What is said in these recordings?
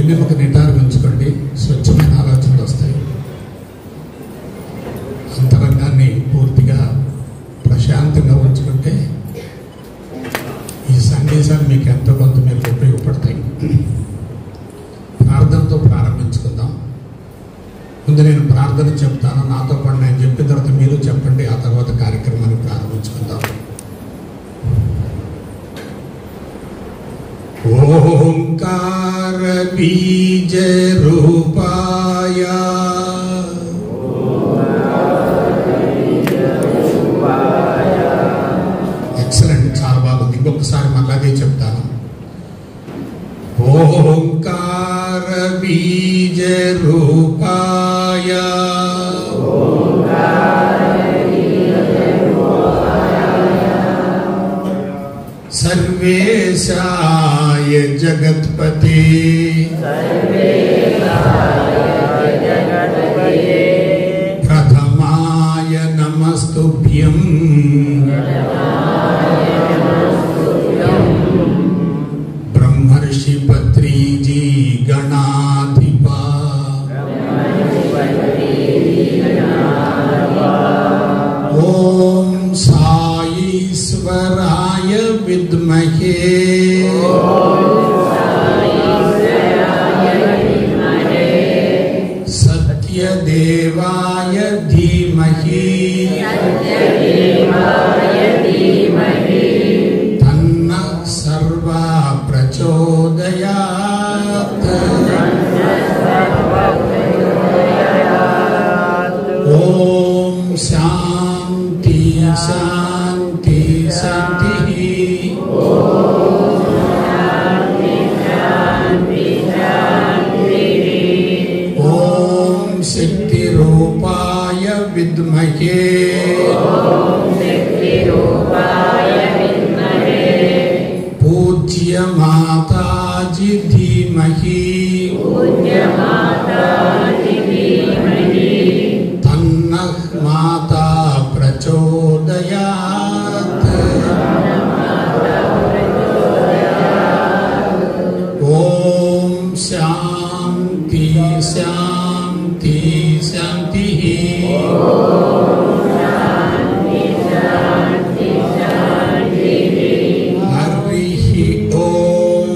వెన్నెముక నిటారుగా ఉంచుకోండి, స్వచ్ఛమైన ఆలోచనలు వస్తాయి. అంతరంగాన్ని పూర్తిగా ప్రశాంతంగా ఉంచుకుంటే ఈ సందేశాలు మీకు ఎంతో కొంత మీకు ఉపయోగపడతాయి. ప్రార్థనతో ప్రారంభించుకుందాం. ముందు నేను ప్రార్థన చెప్తాను, నాతో పాటు నేను చెప్పిన తర్వాత మీరు చెప్పండి. ఆ తర్వాత కార్యక్రమాన్ని ప్రారంభించుకుందాం. ఓంకార బీజ రూపాయ ఎక్సలెంట్, చాలా బాగుంది. ఇంకొకసారి మళ్ళీ చెప్తాను. ఓంకార బీజ రూపాయ सर्वेशाय जगत्पते प्रथमाय नमस्तुभ्यं ब्रह्मर्षि पत्रीजी गणाधिपा ओम साईश्वराय विद्महे सत्यदेवाय धीमहि तन्नः सर्वा प्रचोदयात्। ओम शांति शांति शांति। ओम शक्ति रूपाय विद्महे पूज्य माताजी धीमहि तन्नः माता प्रचोदयात्। ओम शांति शांति शांति। हरि ओम।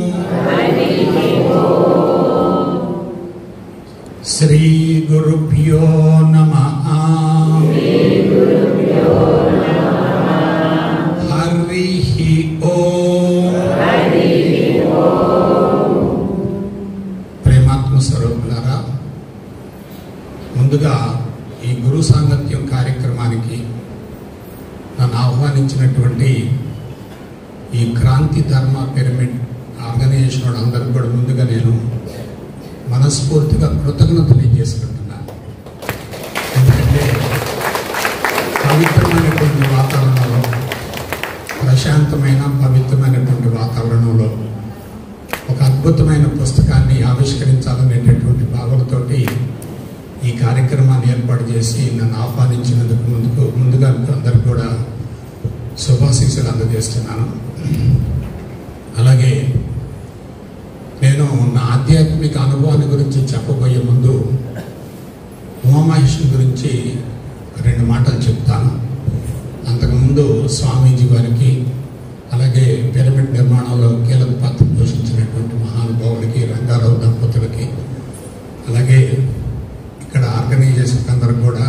श्री गुरुभ्यो नमः। हरि ओम। ప్రేమాత్మ స్వరూపులారా, ముందుగా ఈ గురు సాంగత్యం కార్యక్రమానికి నన్ను ఆహ్వానించినటువంటి ఈ క్రాంతి ధర్మ పిరమిడ్ ఆర్గనైజేషన్ వాళ్ళందరికీ కూడా ముందుగా నేను మనస్ఫూర్తిగా కృతజ్ఞతలు తెలియజేసుకుంటున్నాను. ఎందుకంటే పవిత్రమైనటువంటి వాతావరణంలో, ప్రశాంతమైన పవిత్రమైనటువంటి వాతావరణంలో ఒక అద్భుతమైన పుస్తకాన్ని ఆవిష్కరించాలనేటటువంటి భావనతోటి ఈ కార్యక్రమాన్ని ఏర్పాటు చేసి నన్ను ఆహ్వానించినందుకు ముందుగా అందరికి కూడా శుభాశీస్సులు అందజేస్తున్నాను. అలాగే నేను నా ఆధ్యాత్మిక అనుభవాన్ని గురించి చెప్పబోయే ముందు ఉమామహేశ్వరి గురించి 2 మాటలు చెప్తాను. అంతకుముందు స్వామీజీ వారికి, అలాగే పిరమిడ్ నిర్మాణంలో కీలక పాత్ర పోషించినటువంటి మహానుభావులకి, రంగారావు దంపతులకి, అలాగే ఇక్కడ ఆర్గనైజేషన్ అందరికి కూడా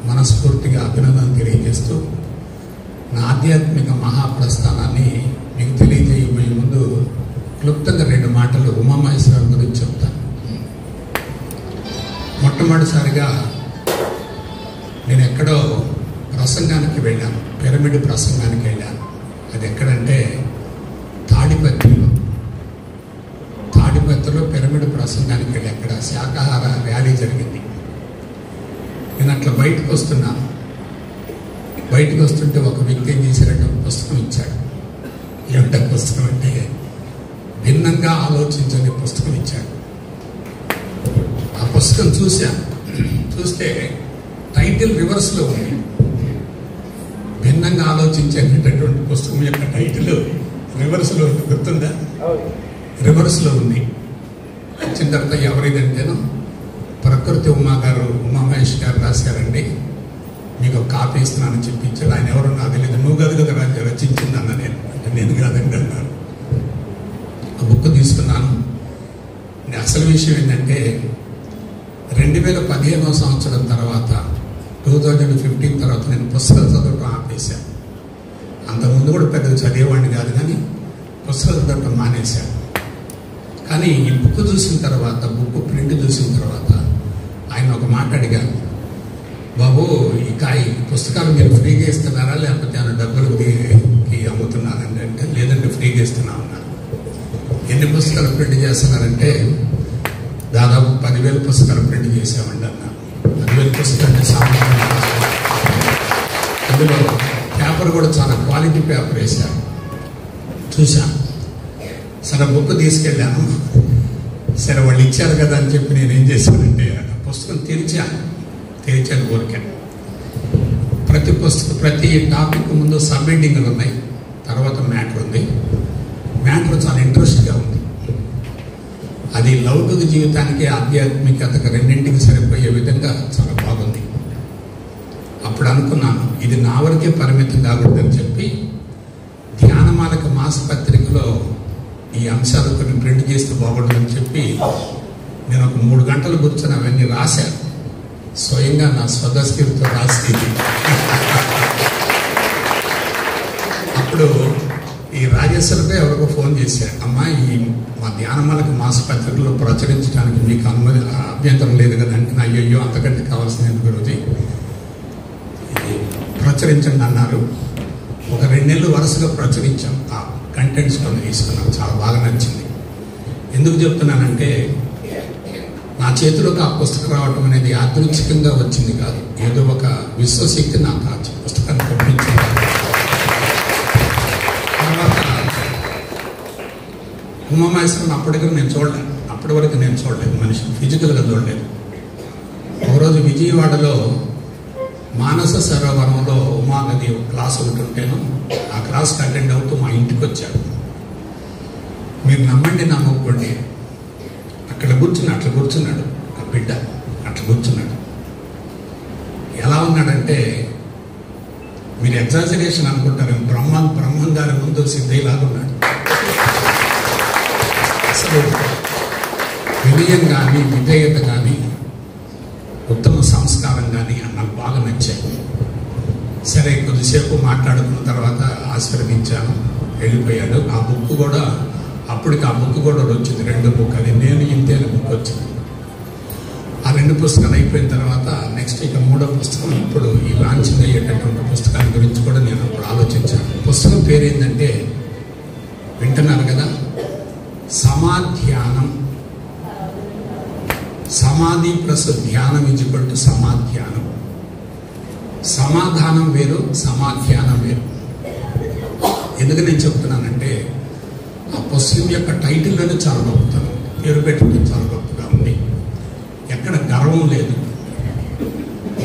మనస్ఫూర్తిగా అభినందనలు తెలియజేస్తూ నా ఆధ్యాత్మిక మహాప్రస్థానాన్ని మీకు తెలియజేయబోయే ముందు క్లుప్తంగా 2 మాటలు ఉమామహేశ్వరి గురించి చెప్తాను. మొట్టమొదటిసారిగా నేను ఎక్కడో ప్రసంగానికి వెళ్ళాను, పిరమిడ్ ప్రసంగానికి వెళ్ళాను. అది ఎక్కడంటే తాడిపత్రిలో పిరమిడ్ ప్రసంగానికి వెళ్ళి అక్కడ శాకాహార ర్యాలీ జరిగింది. నేను అట్లా బయటకు వస్తున్నాను. బయటకు వస్తుంటే ఒక వ్యక్తి ఏం చేశారంటే ఒక పుస్తకం ఇచ్చాడు. ఏమిటా పుస్తకం అంటే భిన్నంగా ఆలోచించని పుస్తకం ఇచ్చాడు. ఆ పుస్తకం చూస్తే టైటిల్ రివర్స్లో ఉంది. భిన్నంగా ఆలోచించేటటువంటి పుస్తకం యొక్క టైటిల్ రివర్స్లో ఉంది. గుర్తుందా? రివర్స్లో ఉంది. వచ్చిన తర్వాత ఎవరిదంటేనో ప్రకృతి ఉమామహేష్ గారు రాశారండి, మీకు ఒక కాపీ ఇస్తున్నానని చెప్పి ఇచ్చాడు. ఆయన ఎవరో నాకు తెలియదు. నువ్వు కదా రచించింది అన్న. నేను కాదండి అన్నాను. ఆ బుక్ తీసుకున్నాను. అసలు విషయం ఏంటంటే 2015 సంవత్సరం తర్వాత 2015 తర్వాత నేను పుస్తకాలు చదవటం ఆపేశాను. అంతకుముందు కూడా పెద్దగా చదివేవాడిని కాదు, కానీ పుస్తకాలు చదవటం మానేశాను. కానీ ఈ బుక్ చూసిన తర్వాత, బుక్ ప్రింట్ చూసిన తర్వాత ఆయన ఒక మాట అడిగాను, బాబు ఈ పుస్తకాలు మీరు ఫ్రీగా ఇస్తున్నారా లేకపోతే ఆయన డబ్బులకి అమ్ముతున్నారండి అంటే, లేదంటే ఫ్రీగా ఇస్తున్నా ఉన్నారు. ఎన్ని పుస్తకాలు ప్రింట్ చేస్తున్నారంటే, దాదాపు 10,000 పుస్తకాలు ప్రింట్ చేసామండి అన్నారు. 10,000 పుస్తకాలు సామాన్య. అందులో పేపర్ కూడా చాలా క్వాలిటీ పేపర్ వేశారు. చూశాను. సరే బుక్ తీసుకెళ్ళాను. సరే వాళ్ళు ఇచ్చారు కదా అని చెప్పి నేను ఏం చేశానంటే పుస్తకం తెరిచాను కోరికాను. ప్రతి టాపిక్ ముందు సబ్ హెడ్డింగ్లు ఉన్నాయి, తర్వాత మ్యాటర్ ఉంది. మ్యాటర్ చాలా ఇంట్రెస్ట్గా ఉంది. అది లౌకిక జీవితానికి ఆధ్యాత్మికతకు రెండింటికి సరిపోయే విధంగా చాలా బాగుంది. అప్పుడు అనుకున్నాను, ఇది నా వరకే పరిమితం కాకూడదని చెప్పి ధ్యానమాలక మాసపత్రికలో ఈ అంశాలు కొన్ని ప్రింట్ చేస్తే బాగుంటుందని చెప్పి నేను ఒక 3 గంటలు కూర్చొని అవన్నీ రాశాను. స్వయంగా నా స్వదస్ఫూర్తితో రాసి అప్పుడు ఈ రాజేశ్వరిపై ఎవరికో ఫోన్ చేశారు, అమ్మా ఈ మా ధ్యానమాలక మాసపత్రికలో ప్రచురించడానికి మీకు అభ్యంతరం లేదు కదంటే, అయ్యో అంతకంటే కావాల్సిన గురుజీ ప్రచురించండి అన్నారు. ఒక 2 నెలలు వరుసగా ప్రచురించాం. ఆ కంటెంట్స్ కొన్ని తీసుకున్నాం. చాలా బాగా నచ్చింది. ఎందుకు చెప్తున్నానంటే, నా చేతిలోకి ఆ పుస్తకం రావటం అనేది యాదృచ్ఛికంగా వచ్చింది కాదు. ఏదో ఒక విశ్వశక్తి నాకు ఆ పుస్తకాన్ని పంపించింది. తర్వాత ఉమామహేశ్వరం అప్పటి వరకు నేను చూడలేదు. మనిషి ఫిజికల్గా చూడలేదు. ఒకరోజు విజయవాడలో మానస సరోవరంలో ఉమానది క్లాస్ ఒకటి ఉంటేను ఆ క్లాస్కి అటెండ్ అవుతూ మా ఇంటికి వచ్చాడు. మీరు నమ్మండి నమ్మకండి, అట్లా కూర్చున్నాడు ఆ బిడ్డ. అట్లా కూర్చున్నాడు. ఎలా ఉన్నాడంటే, మీరు ఎగ్జాజరేషన్ అనుకుంటారు, బ్రహ్మం గారి ముందు సిద్ధయ్యలాగా ఉన్నాడు. అసలు వినయం కానీ, విధేయత కానీ, ఉత్తమ సంస్కారం కానీ నాకు బాగా నచ్చాయి. సరే కొద్దిసేపు మాట్లాడుకున్న తర్వాత ఆశీర్వదించాను, వెళ్ళిపోయాడు. ఆ బుక్ కూడా అప్పటికి వచ్చింది, 2 బుక్. అది నేను ఇంతే బుక్ వచ్చింది. ఆ 2 పుస్తకాలు అయిపోయిన తర్వాత నెక్స్ట్ ఇక 3వ పుస్తకం ఇప్పుడు ఈ లాంచింగ్ అయ్యేటటువంటి పుస్తకాల గురించి కూడా నేను అప్పుడు ఆలోచించాను. పుస్తకం పేరు ఏంటంటే, వింటున్నారు కదా, సమాధ్యానం. సమాధి ప్లస్ ధ్యానం = సమాధ్యానం. సమాధానం వేరు, సమాధ్యానం వేరు. ఎందుకు నేను చెప్తున్నానంటే, ఆ పుస్తకం యొక్క టైటిల్లోనే చాలా గొప్పతనం, పేరు పెట్టడం చాలా గొప్పగా ఉంది. ఎక్కడ గర్వం లేదు.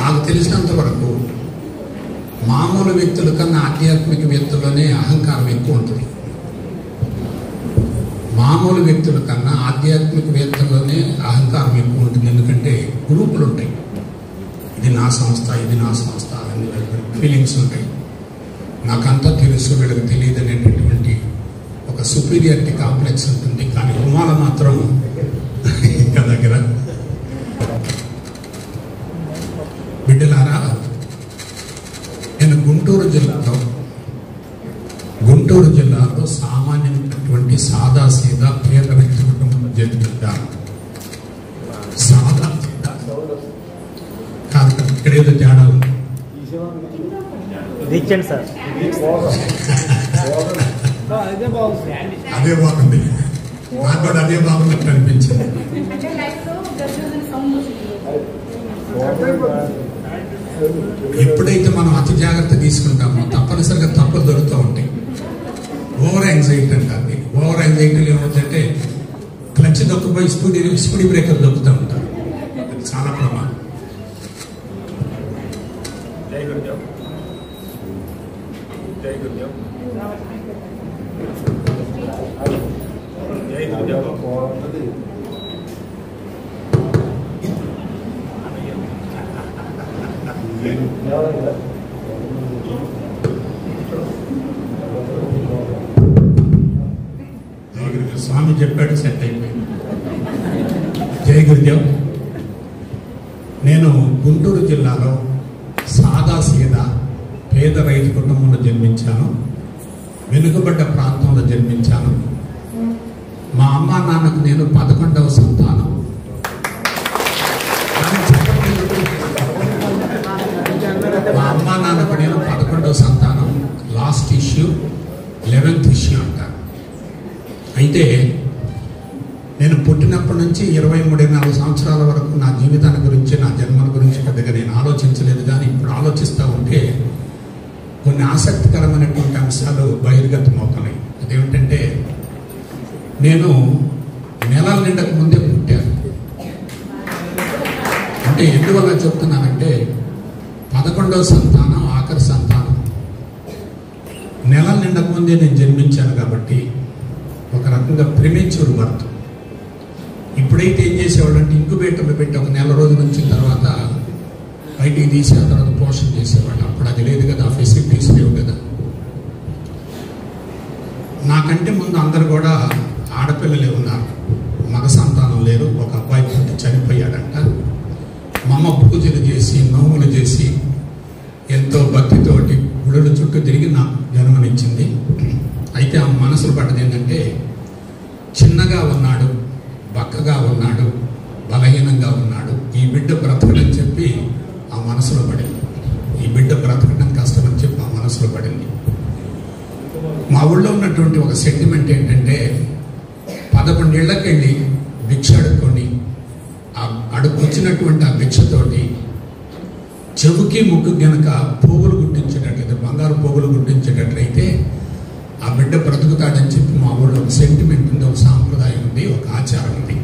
నాకు తెలిసినంత వరకు మామూలు వ్యక్తుల కన్నా ఆధ్యాత్మిక వ్యక్తుల్లోనే అహంకారం ఎక్కువ ఉంటుంది. మామూలు వ్యక్తుల కన్నా ఆధ్యాత్మిక వేత్తల్లోనే అహంకారం ఎక్కువ ఉంటుంది. ఎందుకంటే గ్రూపులు ఉంటాయి, ఇది నా సంస్థ అనే ఫీలింగ్స్ ఉంటాయి. నాకంతా తెలుసు, వీళ్ళకి తెలియదు అనేటటువంటి ఒక సుపీరియారిటీ కాంప్లెక్స్ ఉంటుంది. కానీ ఉమాల మాత్రం ఇంకా దగ్గర. బిడ్డలారా, నేను గుంటూరు జిల్లాలో సామాన్యమైనటువంటి సాదాసీదా పేద వ్యక్తి కుటుంబంలో జన్మించాను. సాదాసీదా కాదు, ఇక్కడ ఏదో తేడా ఉంది. అదే బాగుంది, నాకు కూడా అదే బాగున్నట్టు అనిపించింది. ఎప్పుడైతే మనం అతి జాగ్రత్త తీసుకుంటామో తప్పనిసరిగా తప్పులు దొరుకుతూ ఉంటాయి. ఓవర్ యాంగ్జైటీ అంటారు. ఓవర్ యాంగ్జైటీలు ఏమవుతుందంటే క్లచ్ దొక్కుపోయి స్పీడ్ బ్రేకర్ దొక్కుతూ ఉంటారు. అది చాలా ప్రమాదం. స్వామి చెప్పాడు, సెట్ అయిపోయింది. జై గురుదేవ్. నేను గుంటూరు జిల్లాలో సాదా సీదా పేద రైతు కుటుంబంలో జన్మించాను. వెనుకబడ్డ ప్రాంతంలో జన్మించాను. మా అమ్మ నాన్నకు నేను 11వ సంతానం. మా అమ్మ నాన్నకు నేను 11వ సంతానం. లాస్ట్ ఇష్యూ 11th ఇష్యూ అంటారు. అయితే నేను పుట్టినప్పటి నుంచి 23-24 సంవత్సరాల వరకు నా జీవితాన్ని గురించి, నా జన్మల గురించి పెద్దగా నేను ఆలోచించలేదు. కానీ ఇప్పుడు ఆలోచిస్తూ ఉంటే కొన్ని ఆసక్తికరమైనటువంటి అంశాలు బహిర్గతం అవుతున్నాయి. అదేమిటంటే, నేను నెలల నిండక ముందే పుట్టాను. అంటే ఎందువల్ల చెప్తున్నానంటే, 11వ సంతానం, ఆఖరి సంతానం. నెలల నిండక ముందే నేను జన్మించాను కాబట్టి ఒక రకంగా ప్రిమేచ్యూర్ బర్త్. ఇప్పుడైతే ఏం చేసేవాళ్ళు అంటే, ఇంక్యుబేటర్లో పెట్టి ఒక నెల రోజుల నుంచి తర్వాత బయటికి తీసే తర్వాత పోషణ చేసేవాళ్ళు. అప్పుడు అది లేదు కదా, ఫెసిలిటీస్ లేవు కదా. నాకంటే ముందు అందరు కూడా ఆడపిల్లలే ఉన్నారు, మగ సంతానం లేరు. ఒక అబ్బాయి పుట్టి చనిపోయాడంట. మా అమ్మ పూజలు చేసి, నోములు చేసి, ఎంతో భక్తితోటి గుడుల చుట్టూ తిరిగి నాకు జన్మనిచ్చింది. అయితే ఆ మనసులో పడ్డది ఏంటంటే, చిన్నగా ఉన్నాడు, బక్కగా ఉన్నాడు, బలహీనంగా ఉన్నాడు, ఈ బిడ్డ బ్రతకడని చెప్పి ఆ మనసులో పడింది. ఈ బిడ్డ బ్రతకడం కష్టమని చెప్పి ఆ మనసులో పడింది. మా ఊళ్ళో ఉన్నటువంటి ఒక సెంటిమెంట్ ఏంటంటే, 11 ఏళ్ళకి వెళ్ళి భిక్ష అడుక్కొని అడుక్కొచ్చినటువంటి ఆ భిక్షతోటి చెవుకి ముక్కు గనక పోగులు గుట్టించేటట్లయితే, బంగారు పోగులు గుట్టించేటట్లయితే ఆ బిడ్డ బ్రతుకుతాడని చెప్పి మా ఊళ్ళో ఒక సెంటిమెంట్ ఉంది, ఒక సాంప్రదాయం ఉంది, ఒక ఆచారం ఉంది.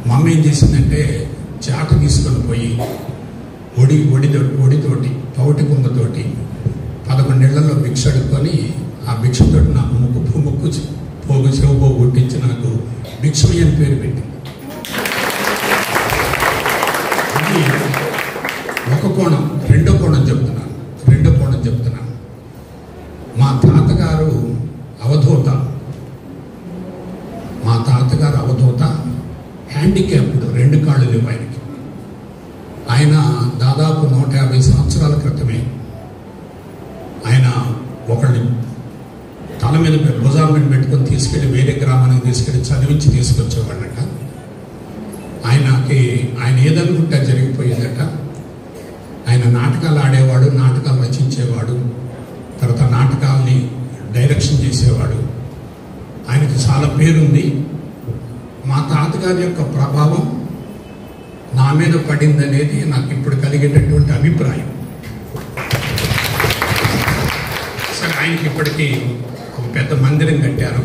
మా అమ్మ ఏం చేసిందంటే, చాట తీసుకొని పోయి ఒడితోటి పౌటి కుంగతోటి 11 ఏళ్లలో భిక్ష అడుక్కొని ఆ భిక్షతోటి నాకు ముక్కు పోగు చెవు పోగు గుట్టించి నాకు భిక్షమి అని పేరు పెట్టింది. ఇది ఒక కోణం. రెండో కోణం చెప్తున్నాను. మా తాతగారు అవధూత. హ్యాండిక్యాప్డ్, 2 కాళ్ళు లేవు ఆయనకి. ఆయన దాదాపు 150 సంవత్సరాల క్రితమే ఆయన ఒకళ్ళని తల మీద భుజాల మీద పెట్టుకొని తీసుకెళ్ళి వేరే గ్రామానికి తీసుకెళ్ళి చదివించి తీసుకొచ్చేవాళ్ళట. ఆయన ఏదనుకుంటే జరిగిపోయేదట. ఆయన నాటకాలు ఆడేవాడు, నాటకాలు రచించేవాడు, తర్వాత నాటకాలని డైరెక్షన్ చేసేవాడు. ఆయనకి చాలా పేరుంది. మా తాతగారి యొక్క ప్రభావం నా మీద పడిందనేది నాకు ఇప్పుడు కలిగేటటువంటి అభిప్రాయం. సరే, ఆయనకి ఇప్పటికీ ఒక పెద్ద మందిరం కట్టారు.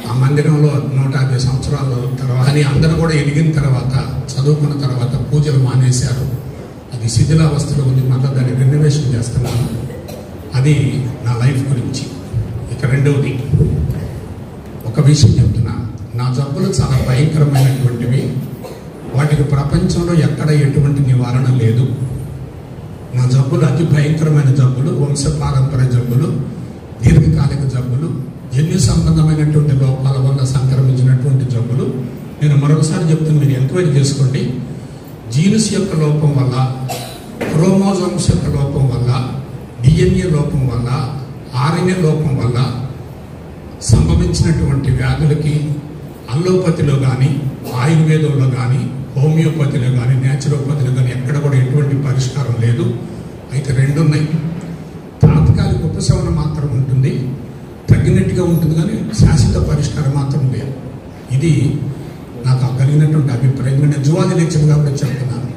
ఆ మందిరంలో 150 సంవత్సరాల తర్వాత అందరూ కూడా ఎదిగిన తర్వాత, చదువుకున్న తర్వాత పూజలు మానేశారు. అది శిథిలావస్థలో ఉంది. మళ్ళీ దాన్ని రెనోవేషన్ చేస్తున్నాను. అది నా లైఫ్ గురించి. ఇక రెండవది, ఒక విషయం చెప్తున్నా. నా జబ్బులు చాలా భయంకరమైనటువంటివి. వాటికి ప్రపంచంలో ఎక్కడ ఎటువంటి నివారణ లేదు. నా జబ్బులు అతి భయంకరమైన జబ్బులు, వంశపారంపర్య జబ్బులు, దీర్ఘకాలిక జబ్బులు, జన్యు సంబంధమైనటువంటి లోపాల వల్ల సంక్రమించినటువంటి జబ్బులు. నేను మరొకసారి చెప్తాను, మీరు ఎంక్వైరీ చేసుకోండి. జీన్స్ యొక్క లోపం వల్ల, క్రోమోజోమ్స్ యొక్క లోపం వల్ల, డిఎన్ఏ లోపం వల్ల, ఆర్ఎన్ఏ లోపం వల్ల సంభవించినటువంటి వ్యాధులకి అల్లోపతిలో కానీ, ఆయుర్వేదంలో కానీ, హోమియోపతిలో కానీ, న్యాచురోపతిలో కానీ ఎక్కడ కూడా ఎటువంటి పరిష్కారం లేదు. అయితే 2 ఉన్నాయి. తాత్కాలిక ఉపశమనం మాత్రం ఉంటుంది, తగ్గినట్టుగా ఉంటుంది, కానీ శాశ్వత పరిష్కారం మాత్రం లేదు. ఇది నాకు కలిగినటువంటి అభిప్రాయం. నేను జువాలజీ లెక్చర్ కాబట్టి చెప్తున్నాను.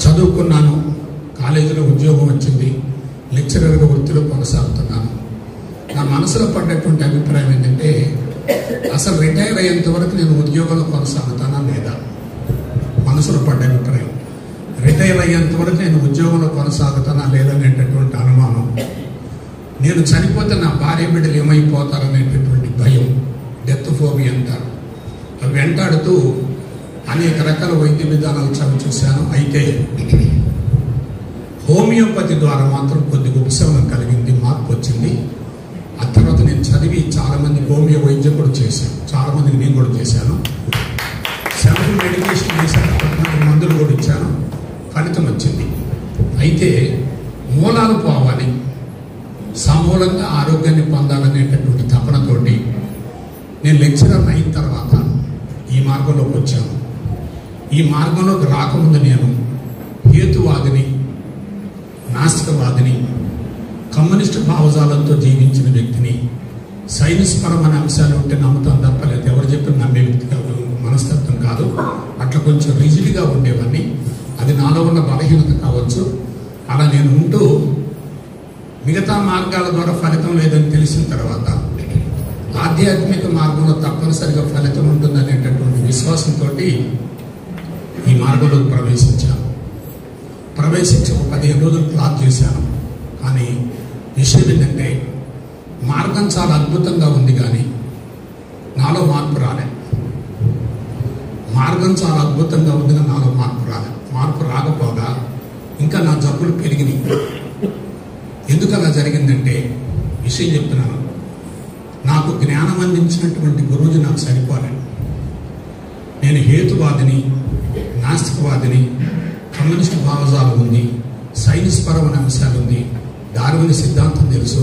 చదువుకున్నాను, కాలేజీలో ఉద్యోగం వచ్చింది, లెక్చరర్గా వృత్తిలో కొనసాగుతున్నాను. నా మనసులో పడ్డటువంటి అభిప్రాయం ఏంటంటే, అసలు రిటైర్ అయ్యేంత వరకు నేను ఉద్యోగంలో కొనసాగుతానా లేదా? మనసులో పడ్డ అభిప్రాయం. రిటైర్ అయ్యేంత వరకు నేను ఉద్యోగంలో కొనసాగుతానా లేదనేటటువంటి అనుమానం. నేను చనిపోతే నా భార్య బిడ్డలు ఏమైపోతారనేటటువంటి భయం, డెత్ ఫోబియా అంటారు. అవి వెంటాడుతూ అనేక రకాల వైద్య విధానాలు చూశాను. అయితే హోమియోపతి ద్వారా మాత్రం కొద్దిగా ఉపశమనం కలిగింది, మార్పు వచ్చింది. ఆ తర్వాత నేను చదివి చాలామంది హోమియో వైద్యం కూడా చేశాను, చాలామందికి నేను కూడా చేశాను. సెల్ఫ్ మెడికేషన్ చేశాను, మందులు కూడా ఇచ్చాను, ఫలితం వచ్చింది. అయితే మూలాలు పోవాలి, సమూలంగా ఆరోగ్యాన్ని పొందాలనేటటువంటి తపనతోటి నేను లెక్చరర్ అయిన తర్వాత ఈ మార్గంలోకి వచ్చాను. ఈ మార్గంలోకి రాకముందు నేను హేతువాదిని, నాస్తికవాదిని, కమ్యూనిస్టు భావజాలంతో జీవించిన వ్యక్తిని. సైన్స్ పరమైన అంశాలు ఉంటే నమ్ముతాను తప్ప లేదా ఎవరు చెప్పిన నమ్మే వ్యక్తిగా మనస్తత్వం కాదు. అట్లా కొంచెం రిజిడ్గా ఉండేవాడిని. అది నాలో ఉన్న బలహీనత కావచ్చు. అలా నేను ఉంటూ మిగతా మార్గాల ద్వారా ఫలితం లేదని తెలిసిన తర్వాత ఆధ్యాత్మిక మార్గంలో తప్పనిసరిగా ఫలితం ఉంటుందనేటటువంటి విశ్వాసంతో ఈ మార్గంలోకి ప్రవేశించి ఒక 15 రోజులు క్లాస్ చేశాను. కానీ విషయం ఏంటంటే మార్గం చాలా అద్భుతంగా ఉంది, కానీ నాలో మార్పు రాలే. మార్గం చాలా అద్భుతంగా ఉంది, కానీ నాలో మార్పు రాలే. మార్పు రాకపోగా ఇంకా నా జబ్బులు పెరిగినాయి. ఎందుకు అలా జరిగిందంటే విషయం చెప్తున్నాను. నాకు జ్ఞానం అందించినటువంటి గురువుజీ నాకు సరిపోలేదు. నేను హేతువాదిని, నాస్తికవాదిని, కమ్యూనిస్ట్ భావజాలం ఉంది, సైన్స్ పరమైన అంశాలు ఉంది, డార్విన్ సిద్ధాంతం తెలుసు,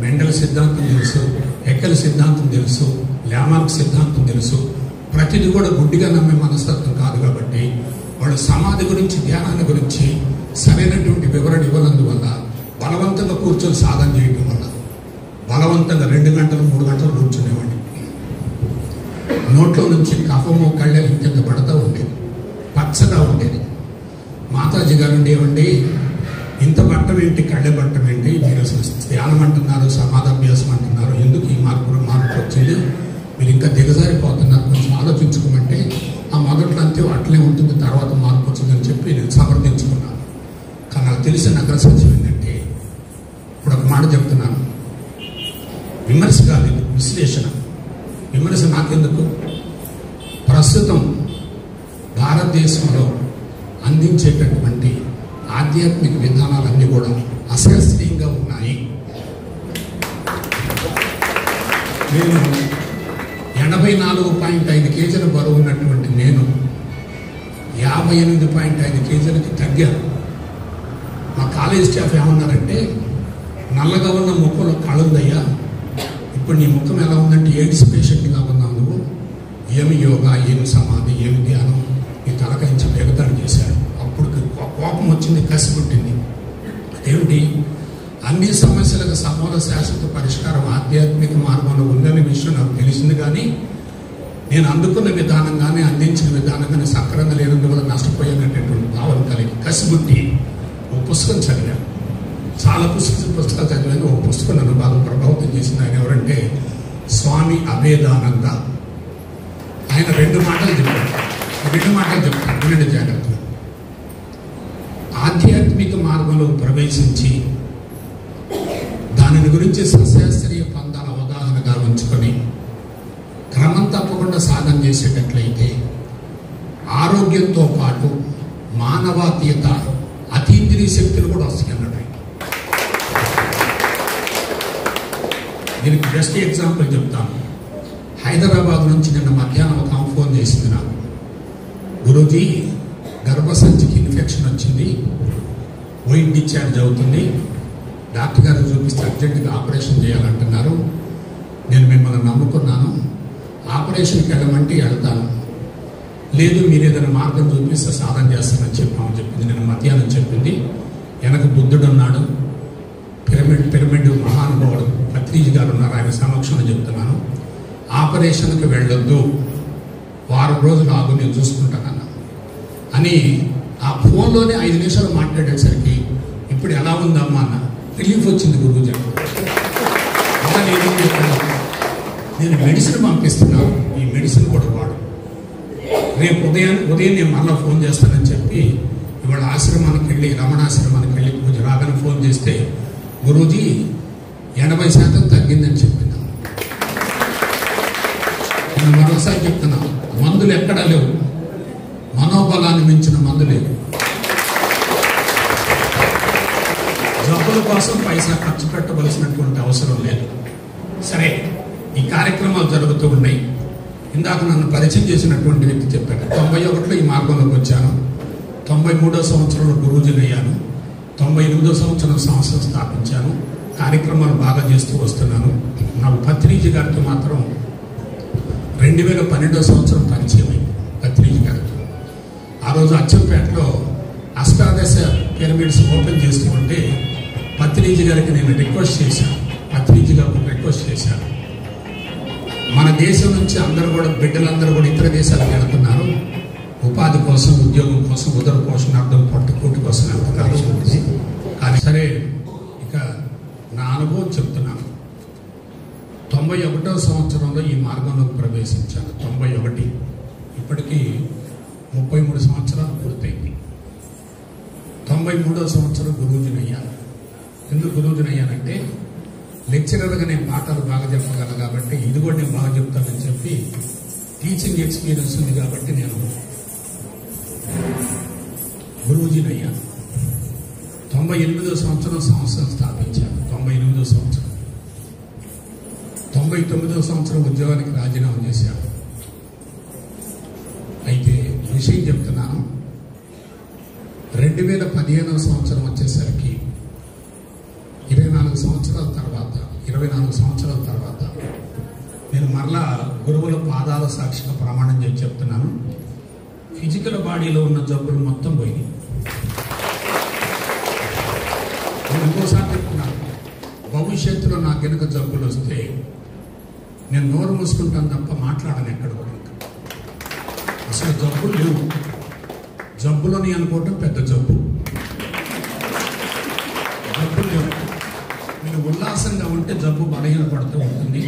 మెండల్ సిద్ధాంతం తెలుసు, హెకెల్ సిద్ధాంతం తెలుసు, లామార్క్ సిద్ధాంతం తెలుసు. ప్రతిదీ కూడా గుడ్డిగా నమ్మే మనస్తత్వం కాదు. కాబట్టి వాళ్ళు సమాధి గురించి, ధ్యానాన్ని గురించి సరైనటువంటి వివరణ ఇవ్వనందువల్ల బలవంతంగా కూర్చొని సాధన చేయడం వల్ల బలవంతంగా 2 గంటలు 3 గంటలు కూర్చునేవాడిని. నోట్లో నుంచి కఫము కళ్ళెలు కింద పడతా ఉండేది, పచ్చగా ఉండేది. మాతాజీ గారు ఉండేవండి, ఇంత బట్టం ఏంటి, కళ్ళె బట్టం ఏంటి, మీరు అసలు ధ్యానం అంటున్నారు, సమాధాభ్యాసం అంటున్నారు, ఎందుకు ఈ మార్పు వచ్చింది, మీరు ఇంకా దిగజారిపోతున్నారు, కొంచెం ఆలోచించుకోమంటే ఆ మొదట్లో అంతే అట్లే ఉంటుంది, తర్వాత మార్పు వచ్చిందని చెప్పి నేను సమర్థించుకున్నాను. కానీ నాకు తెలిసిన నగర సత్యం ఏంటంటే, ఇప్పుడు ఒక మాట చెప్తున్నాను, విమర్శ కాదు, విశ్లేషణ. విమర్శ నాకెందుకు? ప్రస్తుతం భారతదేశంలో అందించేటటువంటి ఆధ్యాత్మిక విధానాలన్నీ కూడా అశాస్త్రీయంగా ఉన్నాయి. నేను 84.5 కేజీల బరువు ఉన్నటువంటి నేను 58.5 కేజీలకి తగ్గాను. మా కాలేజ్ స్టాఫ్ ఏమన్నారంటే, నల్లగా ఉన్న ముఖంలో కళుందయ్యా, ఇప్పుడు నీ ముఖం ఎలా ఉందంటే ఎయిడ్స్ పేషెంట్గా ఉన్నావు నువ్వు, ఏమి యోగా, ఏమి సమాధి, ఏమి ధ్యానం, నీ తలకాయించి ఎగతాడు చేశాడు. అప్పుడు కోపం వచ్చింది, కసి పుట్టింది. ఏమిటి, అన్ని సమస్యలకు సమూల శాశ్వత పరిష్కారం ఆధ్యాత్మిక మార్గంలో ఉందనే విషయం నాకు తెలిసింది. కానీ నేను అందుకున్న విధానం కానీ అందించిన విధానం కానీ సక్రంగా లేనందువల్ల నష్టపోయానటువంటి భావన కలిగి కసిబుట్టి ఒక పుస్తకం చదివాను. చాలా పుస్తకాలు చదివాను. ఒక పుస్తకం నన్ను బాగా ప్రభావితం చేసింది. ఆయన ఎవరంటే స్వామి అభేదానంద. ఆయన 2 మాటలు చెప్పారు. 2 మాటలు చెప్తాను, వినండి జాగ్రత్తగా. ఆధ్యాత్మిక మార్గంలో ప్రవేశించి దానిని గురించి సశాస్త్రీయ పందాల అవగాహనగా ఉంచుకొని క్రమం తప్పకుండా సాధన చేసేటట్లయితే ఆరోగ్యంతో పాటు మానవాతీయత, అతీంద్రియ శక్తులు కూడా వస్తాయి అన్నాడు. దీనికి బెస్ట్ ఎగ్జాంపుల్ చెప్తాను. హైదరాబాద్ నుంచి నిన్న మధ్యాహ్నం ఒక ఫోన్ చేసింది నాకు. గురూజీ, గర్భసంచికి ఇన్ఫెక్షన్ వచ్చింది, వైట్ డిశ్చార్జ్ అవుతుంది, డాక్టర్ గారు చూపిస్తే అర్జెంటుగా ఆపరేషన్ చేయాలంటున్నారు. నేను మిమ్మల్ని నమ్ముకున్నాను, ఆపరేషన్కి వెళ్ళమంటే వెళ్తాను, లేదు మీరు ఏదైనా మార్గం చూపిస్తే సాధన చేస్తానని చెప్పామని చెప్పింది. నేను మధ్యాహ్నం చెప్పింది. వెనక బుద్ధుడు ఉన్నాడు, పిరమిడ్ మహానుభావుడు పత్రిజీ గారు ఉన్నారు, ఆయన సమక్షంలో చెప్తున్నాను. ఆపరేషన్కి వెళ్ళొద్దు, వారం రోజులు ఆగు, నేను చూసుకుంటానన్నా అని ఆ ఫోన్లోనే 5 నిమిషాలు మాట్లాడేసరికి ఇప్పుడు ఎలా ఉందమ్మా అన్న రిలీఫ్ వచ్చింది. గురువుజీ అలా నేను మెడిసిన్ పంపిస్తున్నాను, ఈ మెడిసిన్ కూడా వాడు, రేపు ఉదయం నేను మళ్ళీ ఫోన్ చేస్తానని చెప్పి ఇవాళ ఆశ్రమానికి వెళ్ళి, రమణాశ్రమానికి వెళ్ళి పూజ రాగానే ఫోన్ చేస్తే, గురూజీ 80% తగ్గిందని చెప్పింది. నేను మరోసారి చెప్తున్నా, మందులు ఎక్కడా లేవు, మనోబలాన్ని మించిన మందు లేదు. కోసం పైసా ఖర్చు పెట్టవలసినటువంటి అవసరం లేదు. సరే, ఈ కార్యక్రమాలు జరుగుతూ ఉన్నాయి. ఇందాక నన్ను పరిచయం చేసినటువంటి వ్యక్తి చెప్పాను, 91లో ఈ మార్గంలోకి వచ్చాను, 93వ సంవత్సరంలో గురూజీని అయ్యాను, 98వ సంవత్సరం సంస్థ స్థాపించాను, కార్యక్రమాలు బాగా చేస్తూ వస్తున్నాను. నాకు పత్రిజీ గారితో మాత్రం 2012వ సంవత్సరం పరిచయం అయింది. పత్రిజీ గారితో ఆ రోజు అచ్చంపేటలో అష్టాదశ పిరమిడ్స్ ఓపెన్ చేస్తూ ఉంటే పత్రిజీ గారికి నేను రిక్వెస్ట్ చేశాను. పత్రిజీ గారికి రిక్వెస్ట్ చేశాను, మన దేశం నుంచి అందరూ కూడా బిడ్డలందరూ కూడా ఇతర దేశాలకు వెళ్తున్నారు, ఉపాధి కోసం, ఉద్యోగం కోసం, ఉదర పోషణార్థం, పట్టుకూటి కోసం వెళ్తున్నారు. కానీ సరే, ఇక నా అనుభవం చెప్తున్నాను. 91వ సంవత్సరంలో ఈ మార్గంలోకి ప్రవేశించాను. 91, ఇప్పటికీ 33 సంవత్సరాలు పూర్తయింది. 93వ సంవత్సరం గురూజీని అయ్యాను. ఎందుకు గురూజీని అయ్యానంటే, లెక్చరర్గా నేను పాఠాలు బాగా చెప్పగలను కాబట్టి, ఇది కూడా నేను బాగా చెప్తానని చెప్పి టీచింగ్ ఎక్స్పీరియన్స్ ఉంది కాబట్టి నేను గురూజీని అయ్యాను. 98వ సంవత్సరం సంస్థను స్థాపించాను. 98వ సంవత్సరం 99వ సంవత్సరం ఉద్యోగానికి రాజీనామా చేశాను. అయితే విషయం చెప్తున్నాను, 2015వ సంవత్సరం వచ్చేసరికి 24 సంవత్సరాల తర్వాత నేను మరలా గురువుల పాదాల సాక్షిగా ప్రమాణం చేసి చెప్తున్నాను, ఫిజికల్ బాడీలో ఉన్న జబ్బులు మొత్తం పోయినాయి. నేను ఇంకోసారి చెప్తున్నాను, భవిష్యత్తులో నాకు కనుక జబ్బులు వస్తే నేను నోరు మూసుకుంటాను తప్ప మాట్లాడను ఎక్కడ కూడా. అసలు జబ్బులు లేవు. జబ్బులని అనుకోవటం పెద్ద జబ్బు. జబ్బులు లేవు. నేను ఉల్లాసంగా ఉంటే జబ్బు బలహీనపడుతూ ఉంటుంది,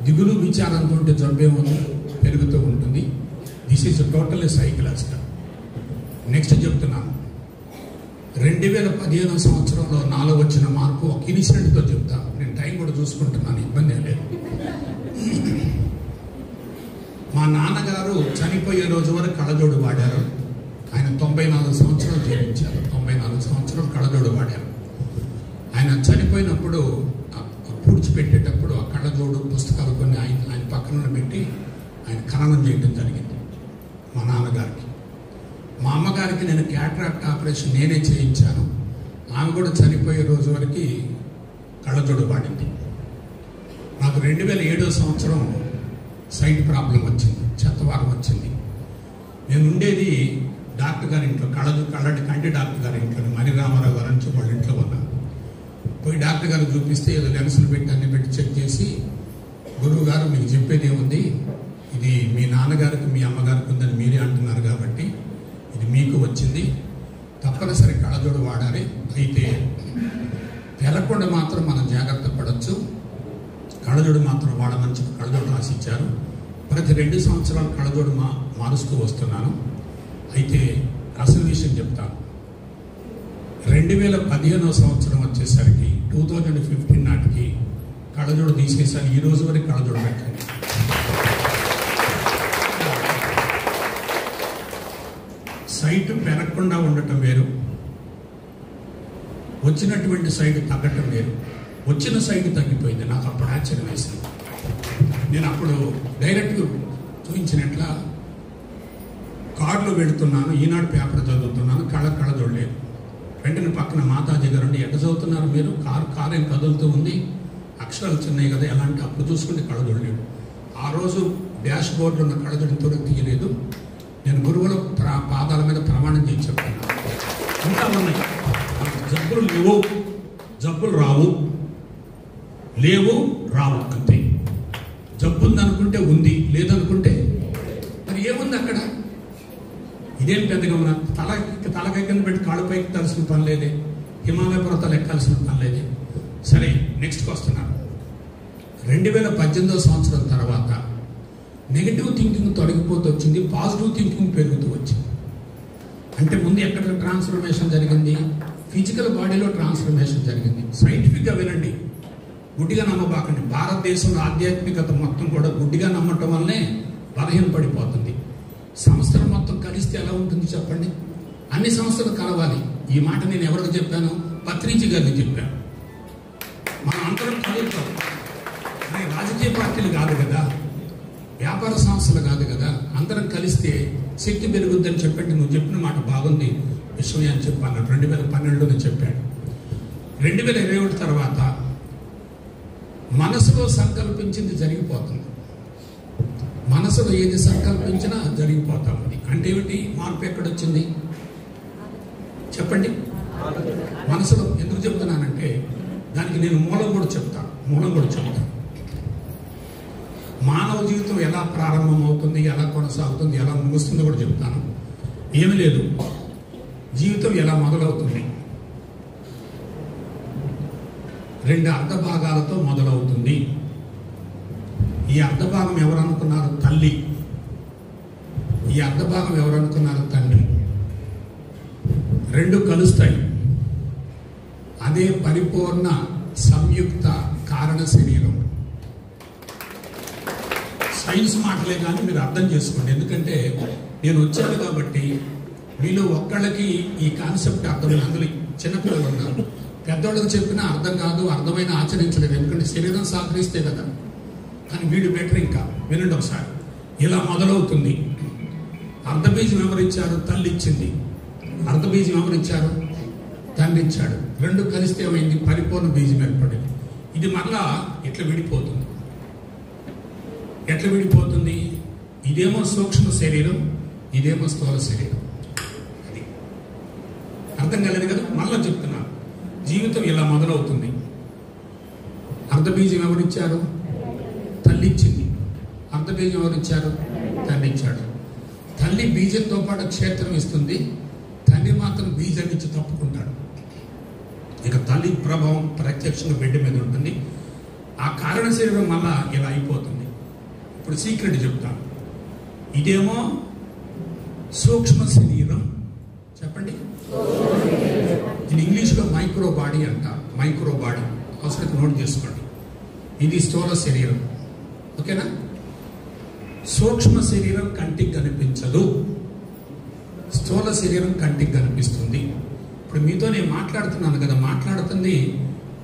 దిగులు విచారంతో ఉంటే జబ్బు ఏమో పెరుగుతూ ఉంటుంది. This is totally psychological. Next చెప్తున్నాను, 2015 సంవత్సరంలో నాలో వచ్చిన మార్పు ఒక ఇన్సిడెంట్తో చెప్తాను. నేను టైం కూడా చూసుకుంటున్నాను, ఇబ్బంది ఏం లేదు. మా నాన్నగారు చనిపోయే రోజు వరకు కళ్ళజోడు వాడారు. ఆయన 94 సంవత్సరాలు జీవించారు. 94 సంవత్సరాలు కళ్ళజోడు వాడారు. ఆయన చనిపోయినప్పుడు పూడ్చిపెట్టేటప్పుడు ఆ కళ్ళజోడు పుస్తకాలు కొన్ని ఆయన పక్కన పెట్టి ఆయన ఖననం చేయడం జరిగింది మా నాన్నగారికి. మా అమ్మగారికి నేను క్యాటరాక్ట్ ఆపరేషన్ నేనే చేయించాను. ఆమె కూడా చనిపోయే రోజు వరకు కళ్ళజోడు వాడింది. నాకు 2007వ సంవత్సరం సైట్ ప్రాబ్లం వచ్చింది, చెత్తవారం వచ్చింది. నేను ఉండేది డాక్టర్ గారి ఇంట్లో, కంటి డాక్టర్ గారి ఇంట్లో, మణిరామారావు గారు అని వాళ్ళ ఇంట్లో ఉన్నాను. పోయి డాక్టర్ గారు చూపిస్తే ఏదో లెన్సులు పెట్టి అన్ని పెట్టి చెక్ చేసి, గురువు గారు మీకు చెప్పేది ఏముంది, ఇది మీ నాన్నగారికి మీ అమ్మగారికి ఉందని మీరే అంటున్నారు కాబట్టి ఇది మీకు వచ్చింది, తప్పనిసరి కళ్ళజోడు వాడాలి. అయితే తెలకుండా మాత్రం మనం జాగ్రత్త పడవచ్చు, కళ్ళజోడు మాత్రం వాడమని చెప్పి కళ్ళజోడు రాసిచ్చారు. ప్రతి 2 సంవత్సరాలు కళ్ళజోడు మారుస్తూ వస్తున్నాను. అయితే అసలు విషయం చెప్తాను, 2015వ సంవత్సరం వచ్చేసరికి 2015 నాటికి కళ్ళజోడు తీసేసాను. ఈ రోజు వరకు కళ్ళజోడు పెట్టండి. సైట్ పెరగకుండా ఉండటం వేరు, వచ్చినటువంటి సైట్ తగ్గటం వేరు. వచ్చిన సైట్ తగ్గిపోయింది. నాకు అప్పుడు ఆశ్చర్యం వేసింది. నేను అప్పుడు డైరెక్ట్గా చూపించినట్ల కారులో వెళుతున్నాను, ఈనాడు పేపర్ చదువుతున్నాను, కళ్ళజోడు లేదు. వెంటనే పక్కన మాతాజీ గారు ఉండి, ఎట్ట చదువుతున్నారు మీరు, కారు ఏం కదులుతూ ఉంది, అక్షరాలు చిన్నవి కదా, ఎలా అంటే అప్పుడు చూసుకుంటే కళ్ళజోడు లేడు. ఆ రోజు డాష్ బోర్డులో ఉన్న కళ్ళజోడు ఇంతవరకు తీయలేదు. నేను గురువుల పాదాల మీద ప్రమాణం చేసి చెప్తున్నాను, ఇంకా ఉన్నాయి. జబ్బులు లేవు, జబ్బులు రావు, లేవు రావు అంతే. జబ్బు ఉందనుకుంటే ఉంది, లేదనుకుంటే మరి ఏముంది అక్కడ? ఇదేం పెద్దగా ఉన్న తలకాయ కింద పెట్టి కాళ్ళపైకి ఎక్కాల్సిన పని లేదే, హిమాలయ పర్వతాలు ఎక్కాల్సిన పని లేదే. సరే, నెక్స్ట్కి వస్తున్నాను. 2018వ సంవత్సరం తర్వాత నెగిటివ్ థింకింగ్ తొలగిపోతూ వచ్చింది, పాజిటివ్ థింకింగ్ పెరుగుతూ వచ్చింది. అంటే ముందు ఎక్కడ ట్రాన్స్ఫర్మేషన్ జరిగింది? ఫిజికల్ బాడీలో ట్రాన్స్ఫర్మేషన్ జరిగింది. సైంటిఫిక్గా వినండి, గుడ్డిగా నమ్మబాకండి. భారతదేశంలో ఆధ్యాత్మికత మొత్తం కూడా గుడ్డిగా నమ్మటం వల్లనే బలహీనపడిపోతుంది. సంస్థలు మొత్తం కలిస్తే ఎలా ఉంటుంది చెప్పండి? అన్ని సంస్థలు కలవాలి. ఈ మాట నేను ఎవరికి చెప్పాను? పత్రిజీ గారిని చెప్పాను. మనం అందరం కలుగుతాం, కానీ రాజకీయ పార్టీలు కాదు కదా, వ్యాపార సంస్థలు కాదు కదా, అందరం కలిస్తే శక్తి పెరుగుద్దని చెప్పండి. నువ్వు చెప్పిన మాట బాగుంది విషయం అని చెప్పాను. 2012లో చెప్పాడు. 2021 తర్వాత మనసులో సంకల్పించింది జరిగిపోతుంది. మనసులో ఏది సంకల్పించినా జరిగిపోతాం. అది అంటే ఏమిటి? మార్పు ఎక్కడొచ్చింది చెప్పండి. మనసులో ఎందుకు చెప్తున్నానంటే దానికి నేను మూలం కూడా చెప్తాను. మానవ జీవితం ఎలా ప్రారంభం అవుతుంది, ఎలా కొనసాగుతుంది, ఎలా ముగుస్తుందో కూడా చెప్తాను. ఏమి లేదు, జీవితం ఎలా మొదలవుతుంది? 2 అర్ధ భాగాలతో మొదలవుతుంది. ఈ అర్ధభాగం ఎవరు అనుకున్నారు? తల్లి. ఈ అర్ధభాగం ఎవరు అనుకున్నారు? తండ్రి. 2 కలుస్తాయి. అదే పరిపూర్ణ సంయుక్త కారణ శరీరం. సైన్స్ మాటలే కానీ మీరు అర్థం చేసుకోండి. ఎందుకంటే నేను వచ్చాను కాబట్టి మీలో ఒక్కళ్ళకి ఈ కాన్సెప్ట్ అర్థం. అందులో చిన్నపిల్లలు ఉన్నారు, పెద్దవాళ్ళకి చెప్పినా అర్థం కాదు, అర్థమైన ఆచరించలేదు. ఎందుకంటే శరీరం సహకరిస్తే కదా. కానీ వీడు బెటర్. ఇంకా వినండి ఒకసారి. ఇలా మొదలవుతుంది. అర్ధబీజం ఎవరిచ్చారు? తల్లి ఇచ్చింది. అర్ధబీజం ఎవరిచ్చారు? తండ్రి ఇచ్చాడు. 2 కలిస్తే ఏమైంది? పరిపూర్ణ బీజం ఏర్పడింది. ఇది మళ్ళా ఎట్లా విడిపోతుంది? ఇదేమో సూక్ష్మ శరీరం, ఇదేమో స్థూల శరీరం. అది అర్థం కాలేదు కదా. మళ్ళా చెప్తున్నాను, జీవితం ఇలా మొదలవుతుంది. అర్ధబీజం ఎవరిచ్చారు? తల్లి ఇచ్చింది. అర్ధబీజం ఎవరిచ్చారు? తండ్రి ఇచ్చాడు. తల్లి బీజంతో పాటు క్షేత్రం ఇస్తుంది, తండ్రి మాత్రం బీజం ఇచ్చి తప్పుకుంటాడు. ఇక తల్లి ప్రభావం ప్రత్యక్షంగా బిడ్డ మీద ఉంటుంది. ఆ కారణ శరీరం మళ్ళా ఇలా అయిపోతుంది. ఇప్పుడు సీక్రెట్ చెప్తాను. ఇదేమో సూక్ష్మ శరీరం. చెప్పండి. ఇది ఇంగ్లీష్లో మైక్రో బాడీ అంటారు. మైక్రో బాడీ అవసరం నోట్ చేసుకోండి. ఇది స్థూల శరీరం. ఓకేనా? సూక్ష్మ శరీరం కంటికి కనిపించదు, స్థూల శరీరం కంటికి కనిపిస్తుంది. ఇప్పుడు మీతో నేను మాట్లాడుతున్నాను కదా, మాట్లాడుతుంది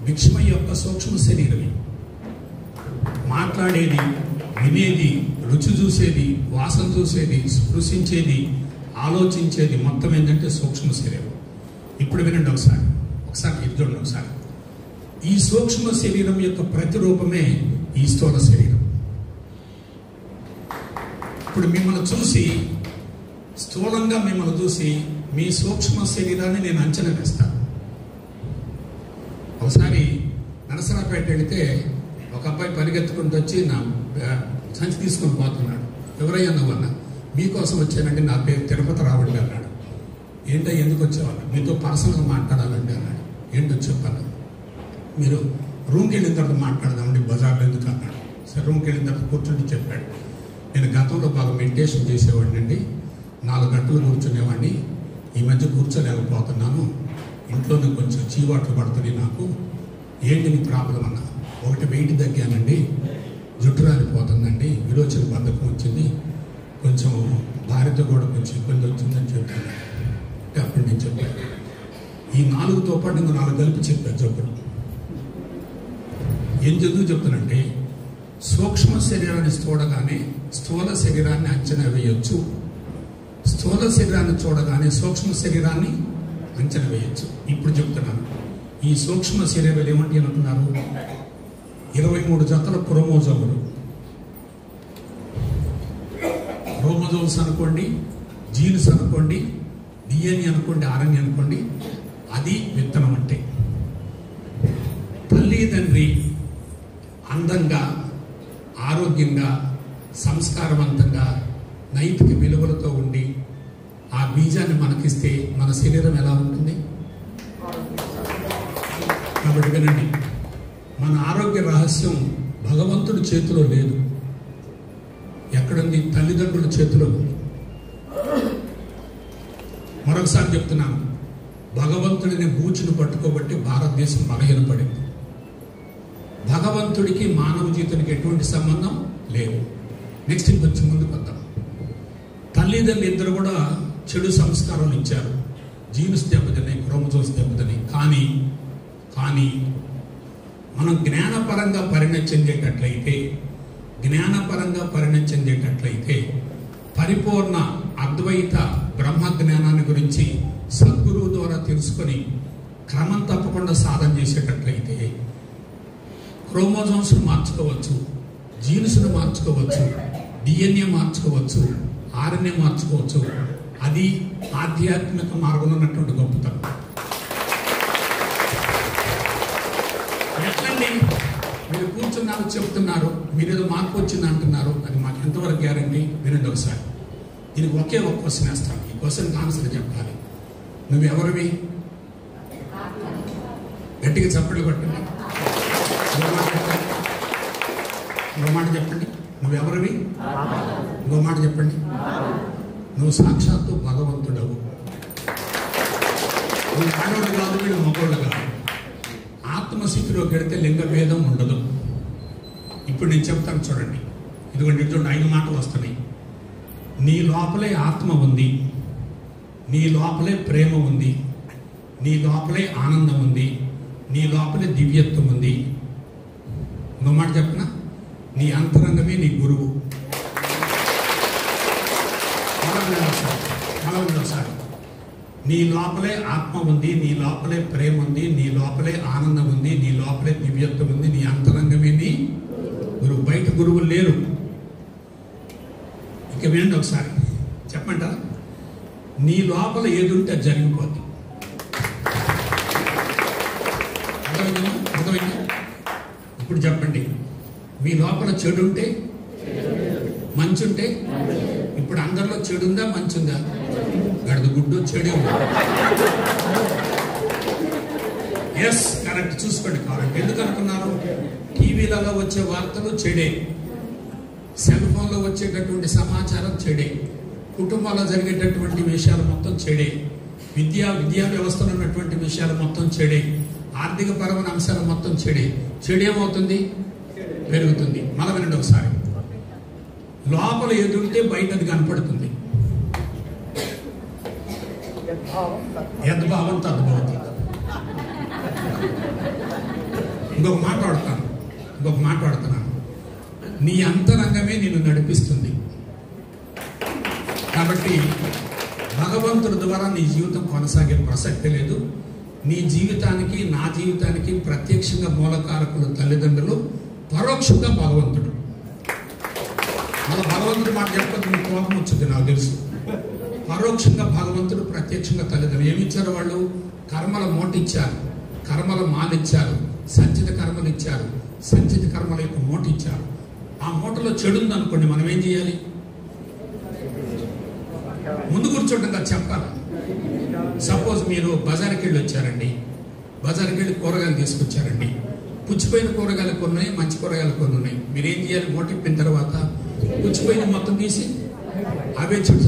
భిక్షమ యొక్క సూక్ష్మ శరీరమే. మాట్లాడేది, వినేది, రుచి చూసేది, వాసన చూసేది, స్పృశించేది, ఆలోచించేది మొత్తం ఏంటంటే సూక్ష్మ శరీరం. ఇప్పుడు వినండి ఒకసారి ఇది చూడండి ఒకసారి. ఈ సూక్ష్మ శరీరం యొక్క ప్రతిరూపమే ఈ స్థూల శరీరం. ఇప్పుడు మిమ్మల్ని చూసి, స్థూలంగా మిమ్మల్ని చూసి మీ సూక్ష్మ శరీరాన్ని నేను అంచనా వేస్తాను. ఒకసారి నరసరాపేట వెళితే ఒక అబ్బాయి పరిగెత్తుకుంటూ వచ్చి నా సంచి తీసుకొని పోతున్నాడు. ఎవరయ్యా నువ్వన్నా? మీకోసం వచ్చానండి, నా పేరు తిరుపతి రావండి అన్నాడు. ఏంటో ఎందుకు వచ్చేవాళ్ళు? మీతో పర్సనల్గా మాట్లాడాలండి అన్నాడు. ఏంటో చెప్పాను. మీరు రూమ్కి వెళ్ళిన తర్వాత మాట్లాడదామండి, బజార్లో ఎందుకు అన్నాడు. సరే రూమ్కి వెళ్ళిన తర్వాత కూర్చుంటే చెప్పాడు. నేను గతంలో బాగా మెడిటేషన్ చేసేవాడిని అండి, 4 గంటలు కూర్చునేవాడిని. ఈ మధ్య కూర్చోలేకపోతున్నాను, ఇంట్లోనే కొంచెం చీవాట్లు పడుతుంది నాకు. ఏంటి నీ ప్రాబ్లం అన్నా? ఒకటి వెయిట్ తగ్గానండి, జుట్టు రాలిపోతుందండి, విరోచన బద్ధకం వచ్చింది, కొంచెం భార్యతో కూడా కొంచెం ఇబ్బంది వచ్చిందని చెప్పాను. అప్పుడు నేను చెప్పాను. ఈ 4తో పాటు ఇంకా 4 కలిపి చెప్పాను జబ్బులు. ఏం చదువు చెప్తానంటే, సూక్ష్మ శరీరాన్ని చూడగానే స్థూల శరీరాన్ని అంచనా వేయొచ్చు, స్థూల శరీరాన్ని చూడగానే సూక్ష్మ శరీరాన్ని అంచనా వేయొచ్చు. ఇప్పుడు చెప్తున్నాను, ఈ సూక్ష్మ శరీరాలు ఏమంటే అనుకున్నారు? 23 జతల క్రోమోజోములు. క్రోమోజోమ్స్ అనుకోండి, జీన్స్ అనుకోండి, డిఎన్ఏ అనుకోండి, ఆర్ఎన్ఏ అనుకోండి. అది విత్తనం అంటే. తల్లి తండ్రి అందంగా, ఆరోగ్యంగా, సంస్కారవంతంగా, నైతిక విలువలతో ఉండి ఆ బీజాన్ని మనకిస్తే మన శరీరం ఎలా ఉంటుంది? కాబట్టి వినండి, మన ఆరోగ్య రహస్యం భగవంతుడి చేతిలో లేదు. ఎక్కడుంది? తల్లిదండ్రుల చేతిలో ఉంది. మరొకసారి చెప్తున్నాను, భగవంతుడిని బూచును పట్టుకోబట్టి భారతదేశం బలహీనపడింది. భగవంతుడికి మానవ జీవితానికి ఎటువంటి సంబంధం లేదు. నెక్స్ట్ ఇంకొంచెం ముందుకు వద్దాం. తల్లిదండ్రులు ఇద్దరు కూడా చెడు సంస్కారాలు ఇచ్చారు. జీన్స్ దెబ్బతిన్నాయి, క్రోమోజోమ్స్ దెబ్బతిన్నాయి. కానీ కానీ మనం జ్ఞానపరంగా పరిణతి చెందేటట్లయితే పరిపూర్ణ అద్వైత బ్రహ్మ జ్ఞానాన్ని గురించి సద్గురువు ద్వారా తెలుసుకొని క్రమం తప్పకుండా సాధన చేసేటట్లయితే క్రోమోజోమ్స్ మార్చుకోవచ్చు, జీన్స్ను మార్చుకోవచ్చు, DNA మార్చుకోవచ్చు, RNA మార్చుకోవచ్చు. అది ఆధ్యాత్మిక మార్గంలో ఉన్నటువంటి గొప్పతనం. ఎట్లండి మీరు కూర్చున్నారు చెప్తున్నారు, మీరేదో మార్పు వచ్చింది అంటున్నారు, అది మాకు ఎంతవరకు గ్యారంటీ? వినండి ఒకసారి. దీనికి ఒకే ఒక క్వశ్చన్ వేస్తాను. ఈ క్వశ్చన్కి ఆన్సర్ చెప్పాలి. నువ్వెవరివి? గట్టిగా చప్పట్లు కొట్టండి. ఇంకో మాట చెప్పండి. నువ్వెవరివి? ఇంకో మాట చెప్పండి. నువ్వు సాక్షాత్తు భగవంతుడవు. నువ్వు ఆడవాళ్ళు కాదు, వీళ్ళు మగవాళ్ళు కాదు. ఆత్మస్థితిలోకి వెడితే లింగ భేదం ఉండదు. ఇప్పుడు నేను చెప్తాను చూడండి. ఇదిగోండి చూడండి, 5 మాటలు వస్తున్నాయి. నీ లోపలే ఆత్మ ఉంది, నీ లోపలే ప్రేమ ఉంది, నీ లోపలే ఆనందం ఉంది, నీ లోపలే దివ్యత్వం ఉంది. ఇంకో మాట చెప్పనా? నీ అంతరంగమే నీ గురువు. మళ్ళీ నీ లోపలే ఆత్మ ఉంది, నీ లోపలే ప్రేమ ఉంది, నీ లోపలే ఆనందం ఉంది, నీ లోపలే దివ్యత్వం ఉంది, నీ అంతరంగమే నీ గురువు. బయట గురువులు లేరు. ఇక వినండి ఒకసారి, చెప్పంటారా? నీ లోపల ఏదుంటే అది జరిగిపోద్ది. అర్థమైందా? ఇప్పుడు చెప్పండి, మీ లోపల చెడు ఉంటే మంచి ఉంటే, ఇప్పుడు అందరిలో చెడు ఉందా మంచి ఉందా? గడదు గుడ్డు చెడే ఉంది. Yes, correct. చూసుకోండి కావాలంటే. ఎందుకు అనుకున్నారు? టీవీలలో వచ్చే వార్తలు చెడే, సెల్ ఫోన్లో వచ్చేటటువంటి సమాచారం చెడే, కుటుంబాల్లో జరిగేటటువంటి విషయాలు మొత్తం చెడే, విద్యా వ్యవస్థలో ఉన్నటువంటి విషయాలు మొత్తం చెడే, ఆర్థిక పరమైన అంశాలు మొత్తం చెడే. చెడేమవుతుంది? పెరుగుతుంది. మళ్ళీ వినండి ఒకసారి. లోపల ఎదుంటే బయట అది కనపడుతుంది. యద్భావం తద్భవతి. ఇంకొక మాట్లాడుతున్నాను. నీ అంతరంగమే నిన్ను నడిపిస్తుంది. కాబట్టి భగవంతుడి ద్వారా నీ జీవితం కొనసాగే ప్రసక్తి లేదు. నీ జీవితానికి నా జీవితానికి ప్రత్యక్షంగా మూలకారకులు తల్లిదండ్రులు, పరోక్షంగా భగవంతుడు. మళ్ళీ భగవంతుడు మాట చెప్పకపోతే మీకు కోపం వచ్చింది నాకు తెలుసు. పరోక్షంగా భగవంతుడు, ప్రత్యక్షంగా తల్లిదండ్రులు. ఏమి ఇచ్చారు వాళ్ళు? కర్మల మోటిచ్చారు, కర్మల మాలిచ్చారు, సంచిత కర్మలు ఇచ్చారు, సంచిత కర్మల యొక్క మూట ఇచ్చారు. ఆ మూటలో చెడు ఉందనుకోండి, మనం ఏం చేయాలి? ముందు కూర్చోటంగా చెప్పాలి. సపోజ్ మీరు బజార్కి వెళ్ళి వచ్చారండి, బజార్కి వెళ్ళి కూరగాయలు తీసుకొచ్చారండి. పుచ్చిపోయిన కూరగాయలు కొన్ని ఉన్నాయి, మంచి కూరగాయలు కొన్ని ఉన్నాయి. మీరు ఏం చేయాలి? మూట ఇప్పిన తర్వాత పుచ్చిపోయిన మొత్తం తీసి అవే చెడు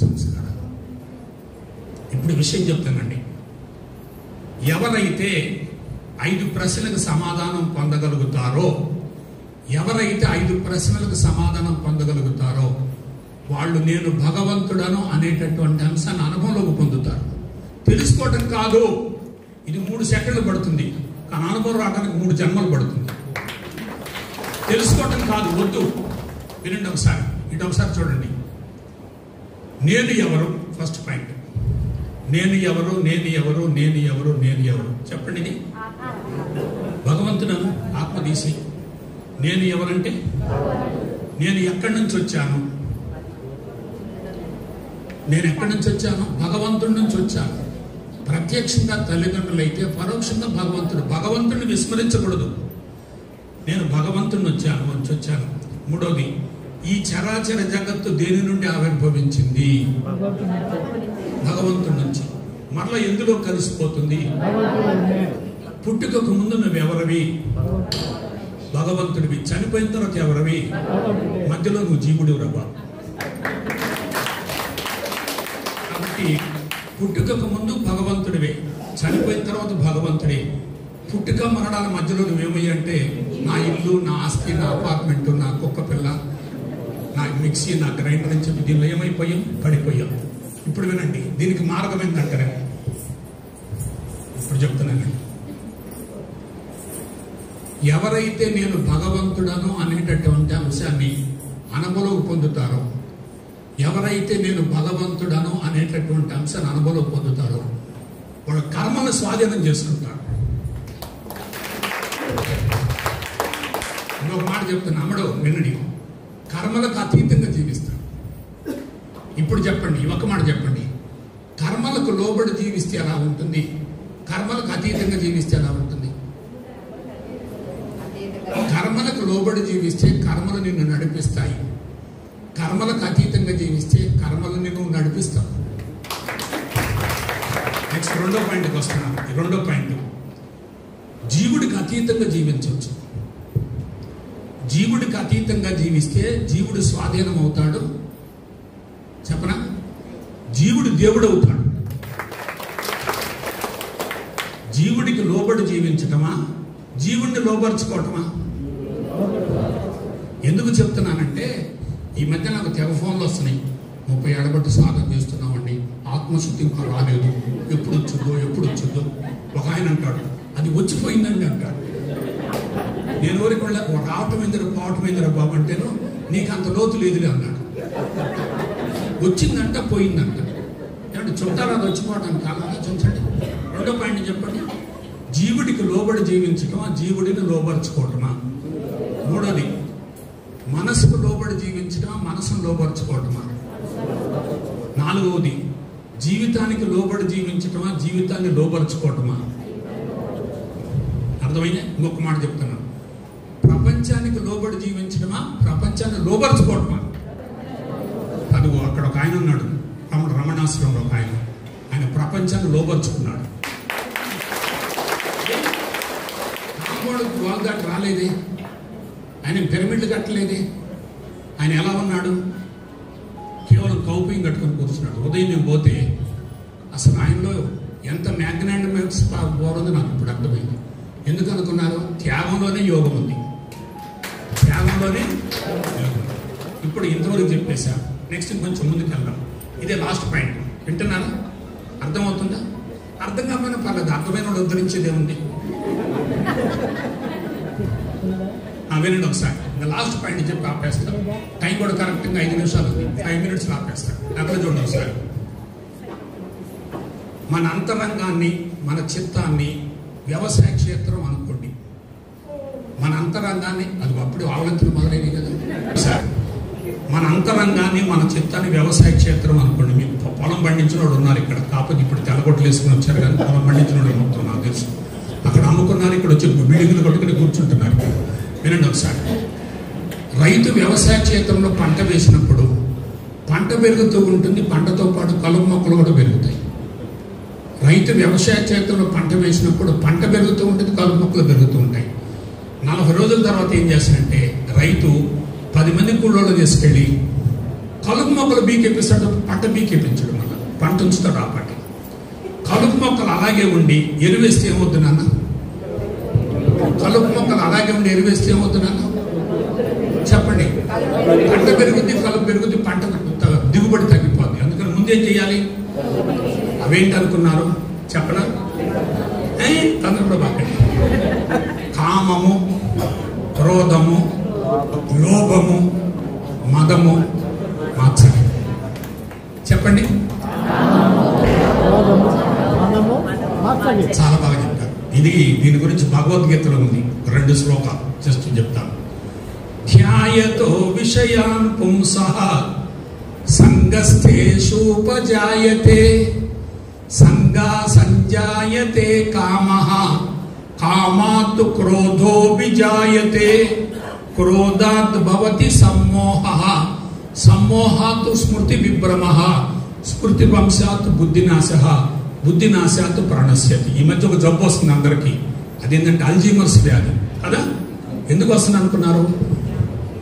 సంస్కారాలు. ఇప్పుడు విషయం చెప్తానండి. ఎవరైతే 5 ప్రశ్నలకు సమాధానం పొందగలుగుతారో, వాళ్ళు నేను భగవంతుడను అనేటటువంటి అంశాన్ని అనుభవంలోకి పొందుతారు. తెలుసుకోవటం కాదు, ఇది 3 సెకండ్లు పడుతుంది, కానీ అనుభవం రావడానికి 3 జన్మలు పడుతుంది. తెలుసుకోవటం కాదు, వద్దు. వినండి ఒకసారి, ఇటు ఒకసారి చూడండి. నేను ఎవరు? First point. నేను ఎవరు చెప్పండి. ఇది భగవంతుడను ఆత్మ తీసి. నేను ఎవరంటే, నేను ఎక్కడి నుంచి వచ్చాను? భగవంతుడి నుంచి వచ్చాను. ప్రత్యక్షంగా తల్లిదండ్రులైతే, పరోక్షంగా భగవంతుడిని విస్మరించకూడదు. నేను భగవంతుడిని వచ్చాను. మూడోది, ఈ చరాచర జగత్తు దేని నుండి ఆవిర్భవించింది? భగవంతుడి నుంచి. మరలా ఎందులో కలిసిపోతుంది? పుట్టుకకు ముందు నువ్వెవరివి? భగవంతుడివి. చనిపోయిన తర్వాత ఎవరివి? మధ్యలో నువ్వు జీవుడివి రవ్వ. కాబట్టి పుట్టుకకు ముందు భగవంతుడివే, చనిపోయిన తర్వాత భగవంతుడే. పుట్టుక మరణాల మధ్యలో నువ్వేమయ్యా అంటే, నా ఇల్లు, నా ఆస్తి, నా అపార్ట్మెంట్, నా కుక్క పిల్ల, నా మిక్సీ, నా గ్రైండర్ అని చెప్పి దీనిలో ఏమైపోయాం? పడిపోయాం. ఇప్పుడు వినండి, దీనికి మార్గం ఏంటంటారే? చెప్తున్నానండి. ఎవరైతే నేను భగవంతుడను అనేటటువంటి అంశాన్ని అనుభవం పొందుతారో, ఎవరైతే నేను భగవంతుడను అనేటటువంటి అంశాన్ని అనుభవం పొందుతారో వాడు కర్మను స్వాధీనం చేసుకుంటాడు. ఇంకొక మాట చెప్తున్నా, అమ్మడు వినడి, కర్మలకు అతీతంగా జీవిస్తాడు. ఇప్పుడు చెప్పండి, ఒక మాట చెప్పండి, కర్మలకు లోబడి జీవిస్తే ఎలా ఉంటుంది, కర్మలకు అతీతంగా జీవిస్తే ఎలా ఉంటుంది? కర్మలకు లోబడి జీవిస్తే కర్మలు నిన్ను నడిపిస్తాయి, కర్మలకు అతీతంగా జీవిస్తే కర్మలు నిన్ను నడిపిస్తావు. నెక్స్ట్ రెండో పాయింట్కి వస్తున్నాను. రెండో పాయింట్, జీవుడికి అతీతంగా జీవించవచ్చు. జీవుడికి అతీతంగా జీవిస్తే జీవుడు స్వాధీనం అవుతాడు. చెప్పనా? జీవుడు దేవుడు అవుతాడు. జీవుడికి లోబడి జీవించటమా, జీవుడిని లోబర్చుకోవటమా? ఎందుకు చెప్తున్నానంటే, ఈ మధ్య నాకు తెగ ఫోన్లు వస్తున్నాయి. 30 ఏళ్ల బట్టి సాధన చేస్తున్నామండి, ఆత్మశుద్ధి ఇంకా రాలేదు, ఎప్పుడు వచ్చిందో. ఒక ఆయన అంటాడు, అది వచ్చిపోయిందండి అంటాడు. నేను ఊరికి రావటం ఏందిరా పోవటం ఏందిరా బాబు అంటేను, నీకు అంత లోతు లేదులే అన్నాడు. వచ్చిందంట పోయిందంట. ఏమంటే చుట్టాలు అది వచ్చిపోవడానికి ఆలోచించండి. రెండో పాయింట్ చెప్పండి, జీవుడికి లోబడి జీవించటమా, జీవుడిని లోబర్చుకోవటమా? మూడోది, మనసుకు లోబడి జీవించటమా, మనసును లోబర్చుకోవటమా? నాలుగవది, జీవితానికి లోబడి జీవించటమా, జీవితాన్ని లోబర్చుకోవటమా? అర్థమైందా? ఇంకొక మాట చెప్తున్నాను, ప్రపంచానికి లోబడి జీవించటమా, ప్రపంచాన్ని లోబర్చుకోవటమా? అదిగో అక్కడ ఒక ఆయన ఉన్నాడు, రమణాశ్రమంలో ఒక ఆయన ప్రపంచాన్ని లోబర్చుకున్నాడు. వాళ్ళ దాటి రాలేదే, ఆయన పిరమిడ్లు కట్టలేదే, ఆయన ఎలా ఉన్నాడు? కేవలం కౌపింగ్ కట్టుకొని కూర్చున్నాడు. ఉదయం నేను పోతే అసలు ఆయనలో ఎంత మ్యాగ్నానిమస్ పవర్ ఉందో నాకు ఇప్పుడు అర్థమైంది. ఎందుకు అనుకున్నారు? త్యాగంలోనే యోగం ఉంది, త్యాగంలోనే యోగం. ఇప్పుడు ఇంతవరకు చెప్పేశా. నెక్స్ట్ కొంచెం ముందుకు వెళ్దాం. ఇదే లాస్ట్ పాయింట్. వింటున్నారా? అర్థమవుతుందా? అర్థం కాకపోయినా పర్లేదు, అర్థమైన వాళ్ళు ఉద్ధరించేదే ఉంది. వినండి ఒకసారి. ఇంకా లాస్ట్ పాయింట్ చెప్పి ఆపేస్తాను. టైం కూడా కరెక్ట్గా 5 నిమిషాలు ఉంది. 5 minutes ఆపేస్తాను. అక్కడ చూడండి ఒకసారి. మన అంతరంగాన్ని, మన చిత్తాన్ని వ్యవసాయ క్షేత్రం అనుకోండి. మన అంతరంగాన్ని, అది అప్పుడు ఆవలంతులు మొదలైనవి కదా సార్. మన అంతరంగాన్ని, మన చిత్తాన్ని వ్యవసాయ క్షేత్రం అనుకోండి. మీకు పొలం పండించిన వాడు ఉన్నారు ఇక్కడ, కాకపోతే ఇప్పుడు తెల్లగొట్టలు వేసుకుని వచ్చారు కానీ పొలం పండించిన వాడు మొత్తం నాకు తెలుసు. అక్కడ అమ్ముకున్నారు, ఇక్కడ వచ్చి బిల్డింగ్లు కొట్టుకుని కూర్చుంటున్నారు. వినండి ఒకసారి. రైతు వ్యవసాయ క్షేత్రంలో పంట వేసినప్పుడు పంట పెరుగుతూ ఉంటుంది, పంటతో పాటు కలుపు మొక్కలు కూడా పెరుగుతాయి. రైతు వ్యవసాయ క్షేత్రంలో పంట వేసినప్పుడు పంట పెరుగుతూ ఉంటుంది, కలుపు మొక్కలు పెరుగుతూ ఉంటాయి. 40 రోజుల తర్వాత ఏం చేస్తాడంటే రైతు 10 మంది కూలోళ్ళు తీసుకెళ్ళి కలుపు మొక్కలు బీకెప్పిస్తాడు, పంట బీకెప్పించడు. మళ్ళీ పంట ఉంచుతాడు ఆ పంట. కలుపు మొక్కలు అలాగే ఉండి ఎరువేస్తే ఏమవుద్దు నాన్న? కలుపు మొక్కలు అలాగే ఉండి ఎరువేస్తే ఏమవుద్దు నాన్న? చెప్పండి. పంట పెరుగుద్ది, కలుపు పెరుగుద్ది, పంట దిగుబడి తగ్గిపోద్ది. అందుకని ముందేం చేయాలి? అవేంటి అనుకున్నారు చెప్పనా? తొందరపడ బాగా. కామము, క్రోధము, లోభము, మదము, మాత్సర్యం. చెప్పండి. చాలా బాగా చెప్తారు. దీని గురించి భగవద్గీతలో ఉంది, 2 శ్లోకాలు జస్ట్ చెప్తాను. ధ్యాయతో విషయాన్ పుంసః సంగస్థేషూపజాయతే సంగా సంజాయతే కామః కామాత్ క్రోధో విజాయతే క్రోధాత్ భవతి సమ్మోహః సమ్మోహాత్ స్మృతి విభ్రమః స్మృతి వంశాత్ బుద్ధినాశః బుద్ధినాశాత్ ప్రాణస్యతి. ఈ మధ్య ఒక జబ్బు వస్తుంది అందరికీ, అదేంటంటే అల్జీమర్స్ వ్యాధి కదా. ఎందుకు వస్తుంది అనుకున్నారు?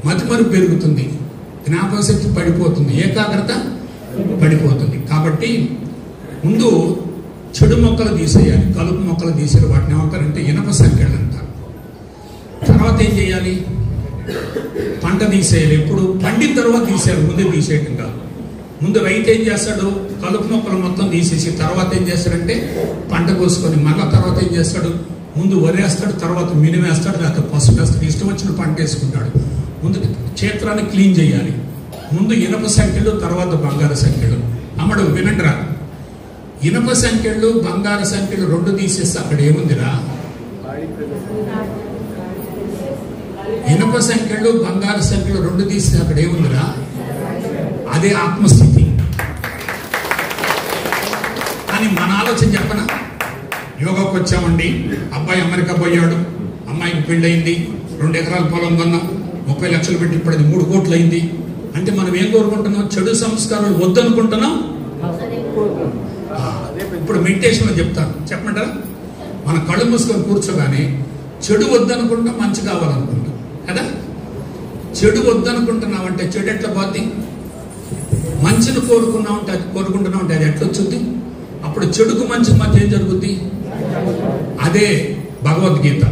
మతిమరుపు పెరుగుతుంది, జ్ఞాపకశక్తి పడిపోతుంది, ఏకాగ్రత పడిపోతుంది. కాబట్టి ముందు చెడు మొక్కలు తీసేయాలి, కలుపు మొక్కలు తీసేయాలి. వాటిని ఏమంటారంటే ఇనప సంఖ్యలు అంటారు. తర్వాత ఏం చేయాలి? పంట తీసేయాలి. ఎప్పుడు? పండిన తర్వాత తీసేయాలి, ముందే తీసేయటం కాదు. ముందు రైతు ఏం చేస్తాడు? కలుపు మొక్కలు మొత్తం తీసేసి తర్వాత ఏం చేస్తాడంటే పంట కోసుకొని మళ్ళా తర్వాత ఏం చేస్తాడు? ముందు వరేస్తాడు, తర్వాత మినుము వేస్తాడు, లేకపోతే పసుపు వేస్తాడు, ఇష్టం వచ్చిన పంట వేసుకుంటాడు. ముందు క్షేత్రాన్ని క్లీన్ చేయాలి. ముందు ఇనప సంఖ్యలు, తర్వాత బంగారు సంఖ్యలు. అమ్మడు వినండిరా, ఇనప సంఖ్యలు బంగారు సంఖ్యలు రెండు తీసేస్తే అక్కడ ఏముందిరా? ఇనప సంఖ్యలు బంగారు సంఖ్యలు రెండు తీస్తే అక్కడ ఏముందిరా? అదే ఆత్మస్థితి. కానీ మన ఆలోచన చెప్పనా? యోగాకు వచ్చామండి, అబ్బాయి అమెరికా పోయాడు, అమ్మాయికి పెళ్ళయింది, 2 ఎకరాల పొలం కొన్నాం, 30 లక్షలు పెట్టి ఇప్పుడు అది 3 కోట్లు అయింది అంటే మనం ఏం కోరుకుంటున్నాం? చెడు సంస్కారాలు వద్దనుకుంటున్నాం. ఇప్పుడు మెడిటేషన్లో చెప్తాను, చెప్పమంటారా? మన కళ్ళు మూసుకొని కూర్చోగానే చెడు వద్దనుకుంటాం, మంచి కావాలనుకుంటాం కదా. చెడు వద్దనుకుంటున్నాం అంటే చెడు ఎట్లా పోద్ది? మంచిని కోరుకుంటున్నాం అంటే అది ఎట్లా వచ్చింది? అప్పుడు చెడుకు మంచి మధ్య ఏం జరుగుద్ది? అదే భగవద్గీత.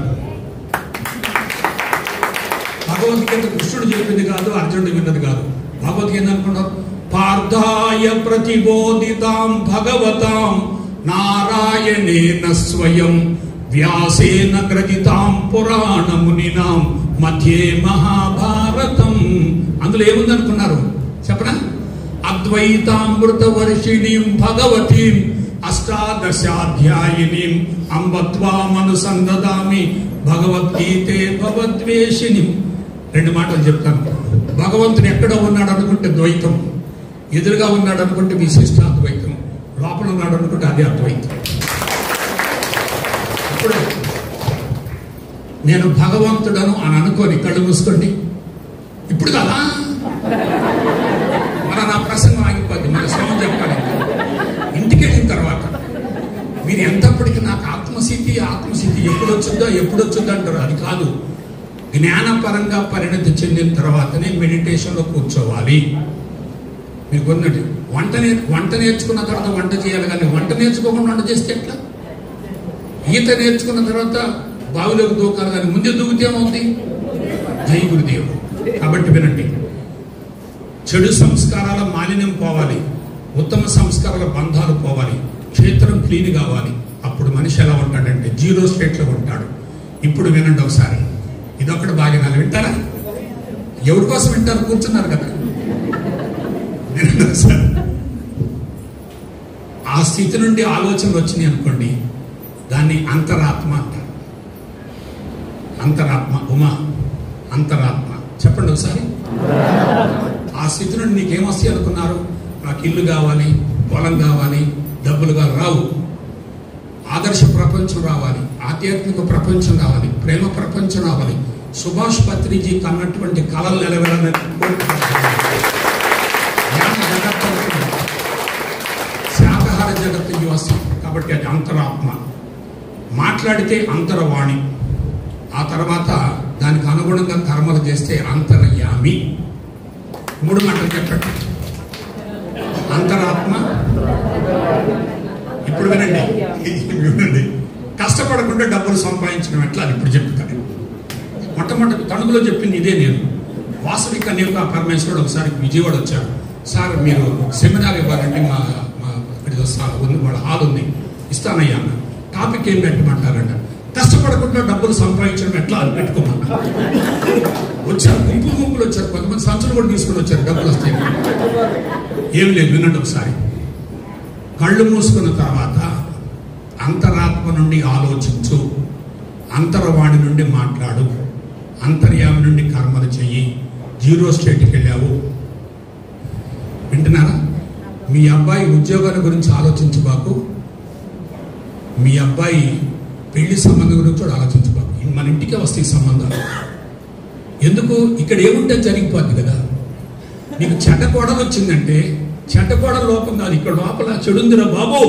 భగవద్గీత కృష్ణుడు చెప్పింది కాదు, అర్జునుడు విన్నది కాదు. భగవద్గీత అనుకున్నారు, పార్థాయ ప్రతిబోధితాం భగవతాం నారాయణేన స్వయం వ్యాసేన గ్రథితాం పురాణమునినాం మధ్యే మహాభారతం. అందులో ఏముందనుకున్నారు చెప్పనా? అద్వైతామృత వర్షిణీం భగవతీం అష్టాదశాధ్యాయినీం అంబత్వామనుసందదామి భగవద్గీతే భవద్వేషిణి. 2 మాటలు చెప్తాను. భగవంతుడు ఎక్కడ ఉన్నాడు అనుకుంటే ద్వైతం, ఎదురుగా ఉన్నాడు అనుకుంటే విశిష్టాద్వైతం, లోపల ఉన్నాడు అనుకుంటే అదే అద్వైతం. ఇప్పుడు నేను భగవంతుడను అని అనుకోని కళ్ళు మూసుకోండి. ఇప్పుడు కదా నా ప్రసంగం ఆగిపోద్ది, మన శ్రమ చెప్పాలి. ఇంటికి వెళ్ళిన తర్వాత మీరు ఎంతప్పటికీ నాకు ఆత్మస్థితి ఎప్పుడు వచ్చుద్దో అంటారు. అది కాదు, జ్ఞానపరంగా పరిణతి చెందిన తర్వాతనే మెడిటేషన్లో కూర్చోవాలి. మీరు కొన్నట్టు వంట నేర్చుకున్న తర్వాత వంట చేయాలి, కానీ వంట నేర్చుకోకుండా వంట చేస్తే ఎట్లా? ఈత నేర్చుకున్న తర్వాత బావిలోకి దూకాలి, కానీ ముందే దూకితే ఏమవుతుంది? జై గురుదేవుడు. కాబట్టి వినండి, చెడు సంస్కారాల మాలిన్యం పోవాలి, ఉత్తమ సంస్కారాల బంధాలు పోవాలి, క్షేత్రం క్లీన్ కావాలి. అప్పుడు మనిషి ఎలా ఉంటాడంటే 0 స్టేట్లో ఉంటాడు. ఇప్పుడు వినండి ఒకసారి, ఇదొక్కటి బాగా వింటారా? ఎవరి కోసం వింటారు? కూర్చున్నారు కదా, వినండి ఒకసారి. ఆ స్థితి నుండి ఆలోచనలు వచ్చినాయి అనుకోండి, దాన్ని అంతరాత్మ అంటారు. అంతరాత్మ, ఉమా అంతరాత్మ. చెప్పండి ఒకసారి. ఆ స్థితి నుండి నీకేమొస్తాయి అనుకున్నారు? నాకు ఇల్లు కావాలి, పొలం కావాలి, డబ్బులు కావాలి, రావు. ఆదర్శ ప్రపంచం రావాలి, ఆధ్యాత్మిక ప్రపంచం రావాలి, ప్రేమ ప్రపంచం రావాలి. సుభాష్ పత్రిజీ కన్నటువంటి కళలు నెలవేరాలని శాకాహార జగత్తు వస్తాం. కాబట్టి అది అంతరాత్మ. మాట్లాడితే అంతరవాణి, ఆ తర్వాత దానికి అనుగుణంగా కర్మలు చేస్తే అంతర్యామి. 3 మాటలు చెప్పండి. అంతరాత్మ. ఇప్పుడు వినండి, కష్టపడకుండా డబ్బులు సంపాదించడం ఎట్లా అని ఇప్పుడు చెప్తాను. మొట్టమొదటి తణుకులో చెప్పింది ఇదే. నేను వాసవిక నేరుగా పరమేశ్వరుడు ఒకసారి విజయవాడ వచ్చాడు. సార్ మీరు సెమినార్ ఇవ్వాలంటే మా వాళ్ళ హాల్ ఉంది, ఇస్తానయ్యా అన్న. టాపిక్ ఏం పెట్టమంటారంట? కష్టపడకుండా డబ్బులు సంపాదించడం ఎట్లా అని పెట్టుకోమన్నా. వచ్చారు, గుంపులు వచ్చారు, కొంతమంది సంచులు కూడా తీసుకుని వచ్చారు, డబ్బులు వస్తాయి. ఏం లేదు, వినండి ఒకసారి. కళ్ళు మూసుకున్న తర్వాత అంతరాత్మ నుండి ఆలోచించు, అంతరవాణి నుండి మాట్లాడు, అంతర్యామి నుండి కర్మలు చెయ్యి. 0 స్టేట్కి వెళ్ళావు. వింటున్నారా? మీ అబ్బాయి ఉద్యోగాల గురించి ఆలోచించబాకు, మీ అబ్బాయి పెళ్లి సంబంధం గురించి కూడా ఆలోచించబాకు. మన ఇంటికే వస్తాయి సంబంధాలు. ఎందుకు? ఇక్కడ ఏముంటే జరిగిపోద్ది కదా. నీకు చెడ్డ కోడలు వచ్చిందంటే చెడ్డ కోడల లోపం కాదు, ఇక్కడ లోపల చెడుందిరా బాబు.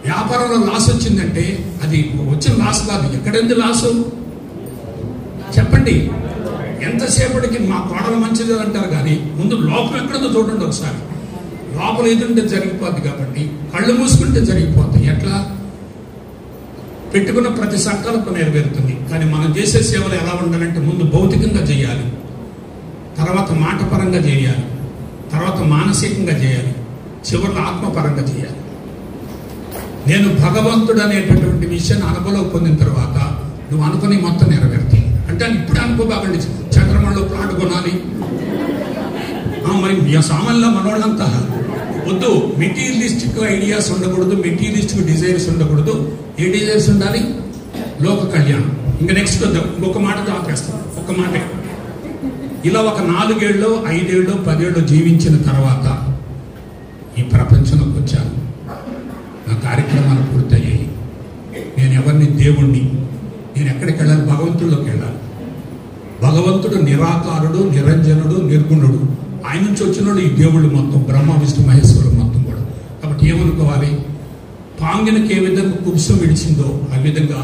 వ్యాపారంలో లాస్ వచ్చిందంటే అది వచ్చిన లాస్ కాదు, ఎక్కడెందు లాసు చెప్పండి. ఎంతసేపటికి మా కోడలు మంచిది అంటారు, కానీ ముందు లోపం ఎక్కడుందో చూడండి ఒకసారి. లోపల ఎదుంటే జరిగిపోద్ది. కాబట్టి కళ్ళు మూసుకుంటే జరిగిపోద్ది. ఎట్లా? పెట్టుకున్న ప్రతి సంకల్పం నెరవేరుతుంది. కానీ మనం చేసే సేవలు ఎలా ఉండాలంటే ముందు భౌతికంగా చేయాలి, తర్వాత మాటపరంగా చేయాలి, తర్వాత మానసికంగా చేయాలి, చివరిలో ఆత్మపరంగా చేయాలి. నేను భగవంతుడు అనేటటువంటి విషయాన్ని అనుభవం పొందిన తర్వాత నువ్వు అనుకుని మొత్తం నెరవేరుతాయి. అంటే ఇప్పుడు అనుకోబాగండి, చంద్రమండలో ప్లాట్ కొనాలి, మరి సామాన్యుల మనోళ్ళంతా వద్దు. మెటీరియలిస్టిక్ ఐడియాస్ ఉండకూడదు, మెటీరియలిస్టిక్ డిజైర్స్ ఉండకూడదు. ఏ డిజైర్స్ ఉండాలి? లోక కళ్యాణం. ఇంకా నెక్స్ట్ వద్దాం, ఇంకొక మాట ఆపేస్తాం, ఒక్క మాట. ఇలా ఒక 4 ఏళ్ళు 5 ఏళ్ళు 10 ఏళ్ళు జీవించిన తర్వాత ఈ ప్రపంచంలోకి వచ్చాను. నా కార్యక్రమాలు పూర్తయ్యాయి. నేను ఎవరిని? దేవుణ్ణి. నేను ఎక్కడికి వెళ్ళాలి? భగవంతుడిలోకి వెళ్ళాలి. భగవంతుడు నిరాకారుడు, నిరంజనుడు, నిర్గుణుడు. ఆయన నుంచి వచ్చినోడు ఈ దేవుళ్ళు మొత్తం, బ్రహ్మ విష్ణు మహేశ్వరుడు మొత్తం కూడా. కాబట్టి ఏమనుకోవాలి? పాంగినకి ఏ విధంగా కుబుసం విడిచిందో ఆ విధంగా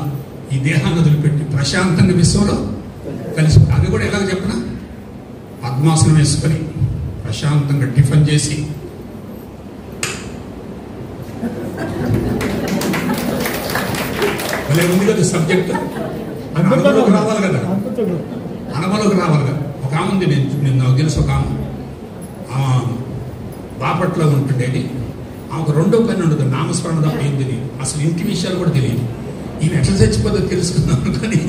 ఈ దేహాన్ని వదిలిపెట్టి ప్రశాంతంగా విశ్వంలో కలిసి, అది కూడా ఎలాగ చెప్పనా? పద్మాసనం వేసుకొని ప్రశాంతంగా టిఫిన్ చేసి భలే ఉంది కదా సబ్జెక్ట్. అనుభవంలోకి రావాలి కదా, అనుభవంలోకి రావాలి కదా. ఒక ఆమె ఉంది, నేను నాకు తెలుసు. ఒక ఆమె బాపట్లో ఉంటుండేది. ఆమెకు 2వ పని ఉండదు, నామస్మరణ తప్ప ఏం తెలియదు, అసలు ఇంటి విషయాలు కూడా తెలియదు. ఈయన ఎట్లా చచ్చిపోతే తెలుసుకున్నాను కానీ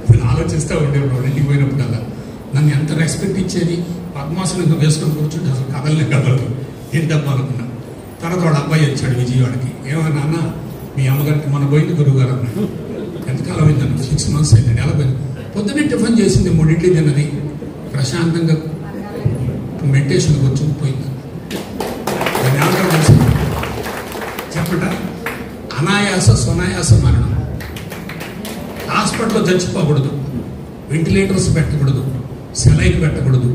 నేను ఆలోచిస్తూ ఉండేవాడు. ఇంటికి పోయినప్పుడల్లా నన్ను ఎంత రెస్పెక్ట్ ఇచ్చేది. పద్మాసనం వేసుకొని కూర్చుంటే అసలు కదలనే కదలదు. ఏంటబ్బా అనుకున్నా. తర్వాత వాళ్ళ అబ్బాయి వచ్చాడు విజయవాడకి. ఏమన్నా నాన్న, మీ అమ్మగారికి మన పోయింది గురువుగారు అన్నాడు. ఎంతకాలం అయిందన్న? 6 months అయింది, నెల పోయింది. పొద్దున్నే టిఫిన్ చేసింది, 3 ఇడ్లీ తిన్నది, ప్రశాంతంగా మెడిటేషన్ కూర్చొని పోయింది. దాన్ని ఏమంటారు తెలుసు చెప్పట? అనాయాస సునాయాస మరణం. హాస్పిటల్లో చచ్చిపోకూడదు, వెంటిలేటర్స్ పెట్టకూడదు, సెలైన్ పెట్టకూడదు,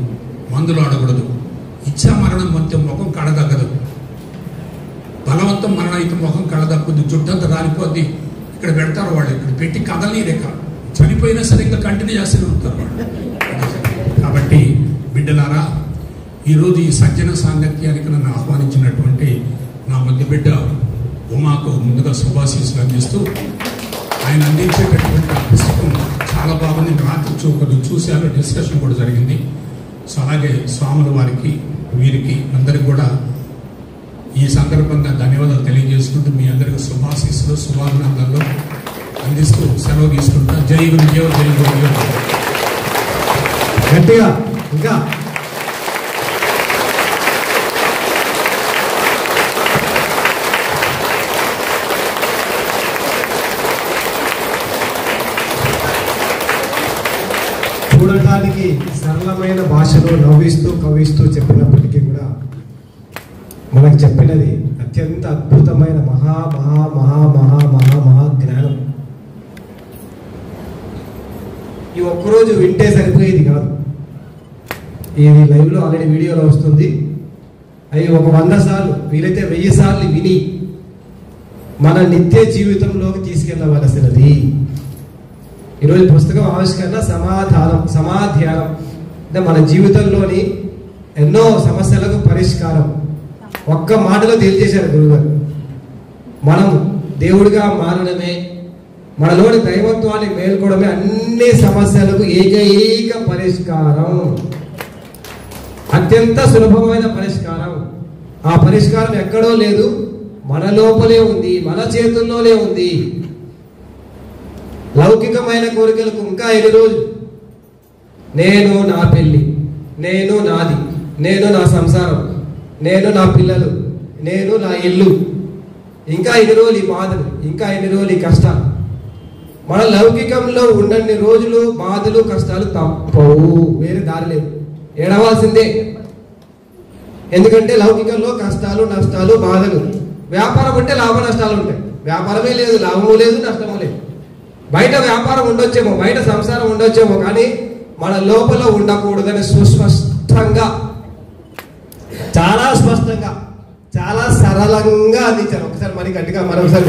మందులు ఆడకూడదు. ఇచ్చా మరణం అంతే, ముఖం కడదగ్గదు. బలవంతం మరణం అయితే ముఖం కడదక్కుద్ది, జుట్టంతా రాలిపోద్ది. ఇక్కడ పెడతారు వాళ్ళు, ఇక్కడ పెట్టి కదలనీ రేఖ. చనిపోయినా సరే ఇంకా కంటిన్యూ చేస్తూనే ఉంటారు వాళ్ళు. కాబట్టి బిడ్డలారా, ఈరోజు ఈ సజ్జన సాంగత్యానికి నన్ను ఆహ్వానించినటువంటి నా ముద్దు బిడ్డ ఉమాకు ముందుగా శుభాశీస్సులు అందిస్తూ, ఆయన అందించేటటువంటి ఆ పుస్తకం చాలా బాగుంది. రాత్రి చూశాను, డిస్కషన్ కూడా జరిగింది. సో అలాగే స్వాముల వారికి, వీరికి అందరికి కూడా ఈ సందర్భంగా ధన్యవాదాలు తెలియజేసుకుంటూ మీ అందరికీ శుభాశీస్సులు, శుభాభినందనలు అందిస్తూ సెలవు తీసుకుంటా. జై గురుదేవ్, జై గురుదేవ్. గట్టిగా ఇంకా చూడటానికి సరళమైన భాషలో నవ్విస్తూ కవిస్తూ చెప్పినప్పటికీ కూడా మనకు చెప్పినది అత్యంత అద్భుతమైన మహా మహా మహా మహా మహా మహా జ్ఞానం. ఈ ఒక్కరోజు వింటే సరిపోయేది కాదు. ఇది లైవ్లో ఆల్రెడీ వీడియోలో వస్తుంది. అవి ఒక 100 సార్లు, వీలైతే 1000 సార్లు విని మన నిత్య జీవితంలోకి తీసుకెళ్ళవలసినది. ఈరోజు పుస్తకం ఆవిష్కరణ సమాధ్యానం అంటే మన జీవితంలోని ఎన్నో సమస్యలకు పరిష్కారం ఒక్క మాటలో తెలియజేశారు గురుగారు. మనం దేవుడిగా మారడమే, మనలోని దైవత్వాన్ని మేల్కోవడమే అన్ని సమస్యలకు ఏకైక పరిష్కారం, అత్యంత సులభమైన పరిష్కారం. ఆ పరిష్కారం ఎక్కడో లేదు, మన లోపలే ఉంది, మన చేతుల్లోనే ఉంది. లౌకికమైన కోరికలకు ఇంకా 5 రోజులు. నేను నా పెళ్ళి, నేను నాది, నేను నా సంసారం, నేను నా పిల్లలు, నేను నా ఇల్లు, ఇంకా 5 రోజులు ఈ బాధలు, ఇంకా 5 రోజులు ఈ కష్టాలు. మన లౌకికంలో ఉన్నన్ని రోజులు బాధలు కష్టాలు తప్పవు, వేరే దారి లేదు, ఏడవాల్సిందే. ఎందుకంటే లౌకికంలో కష్టాలు నష్టాలు బాధలు. వ్యాపారం అంటే లాభ నష్టాలు ఉంటాయి, వ్యాపారమే లేదు, లాభము లేదు, నష్టము లేదు. బయట వ్యాపారం ఉండొచ్చేమో, బయట సంసారం ఉండొచ్చేమో, కానీ మన లోపల ఉండకూడదని సుస్పష్టంగా, చాలా స్పష్టంగా, చాలా సరళంగా అందించారు. ఒకసారి మరి గట్టిగా మరొకసారి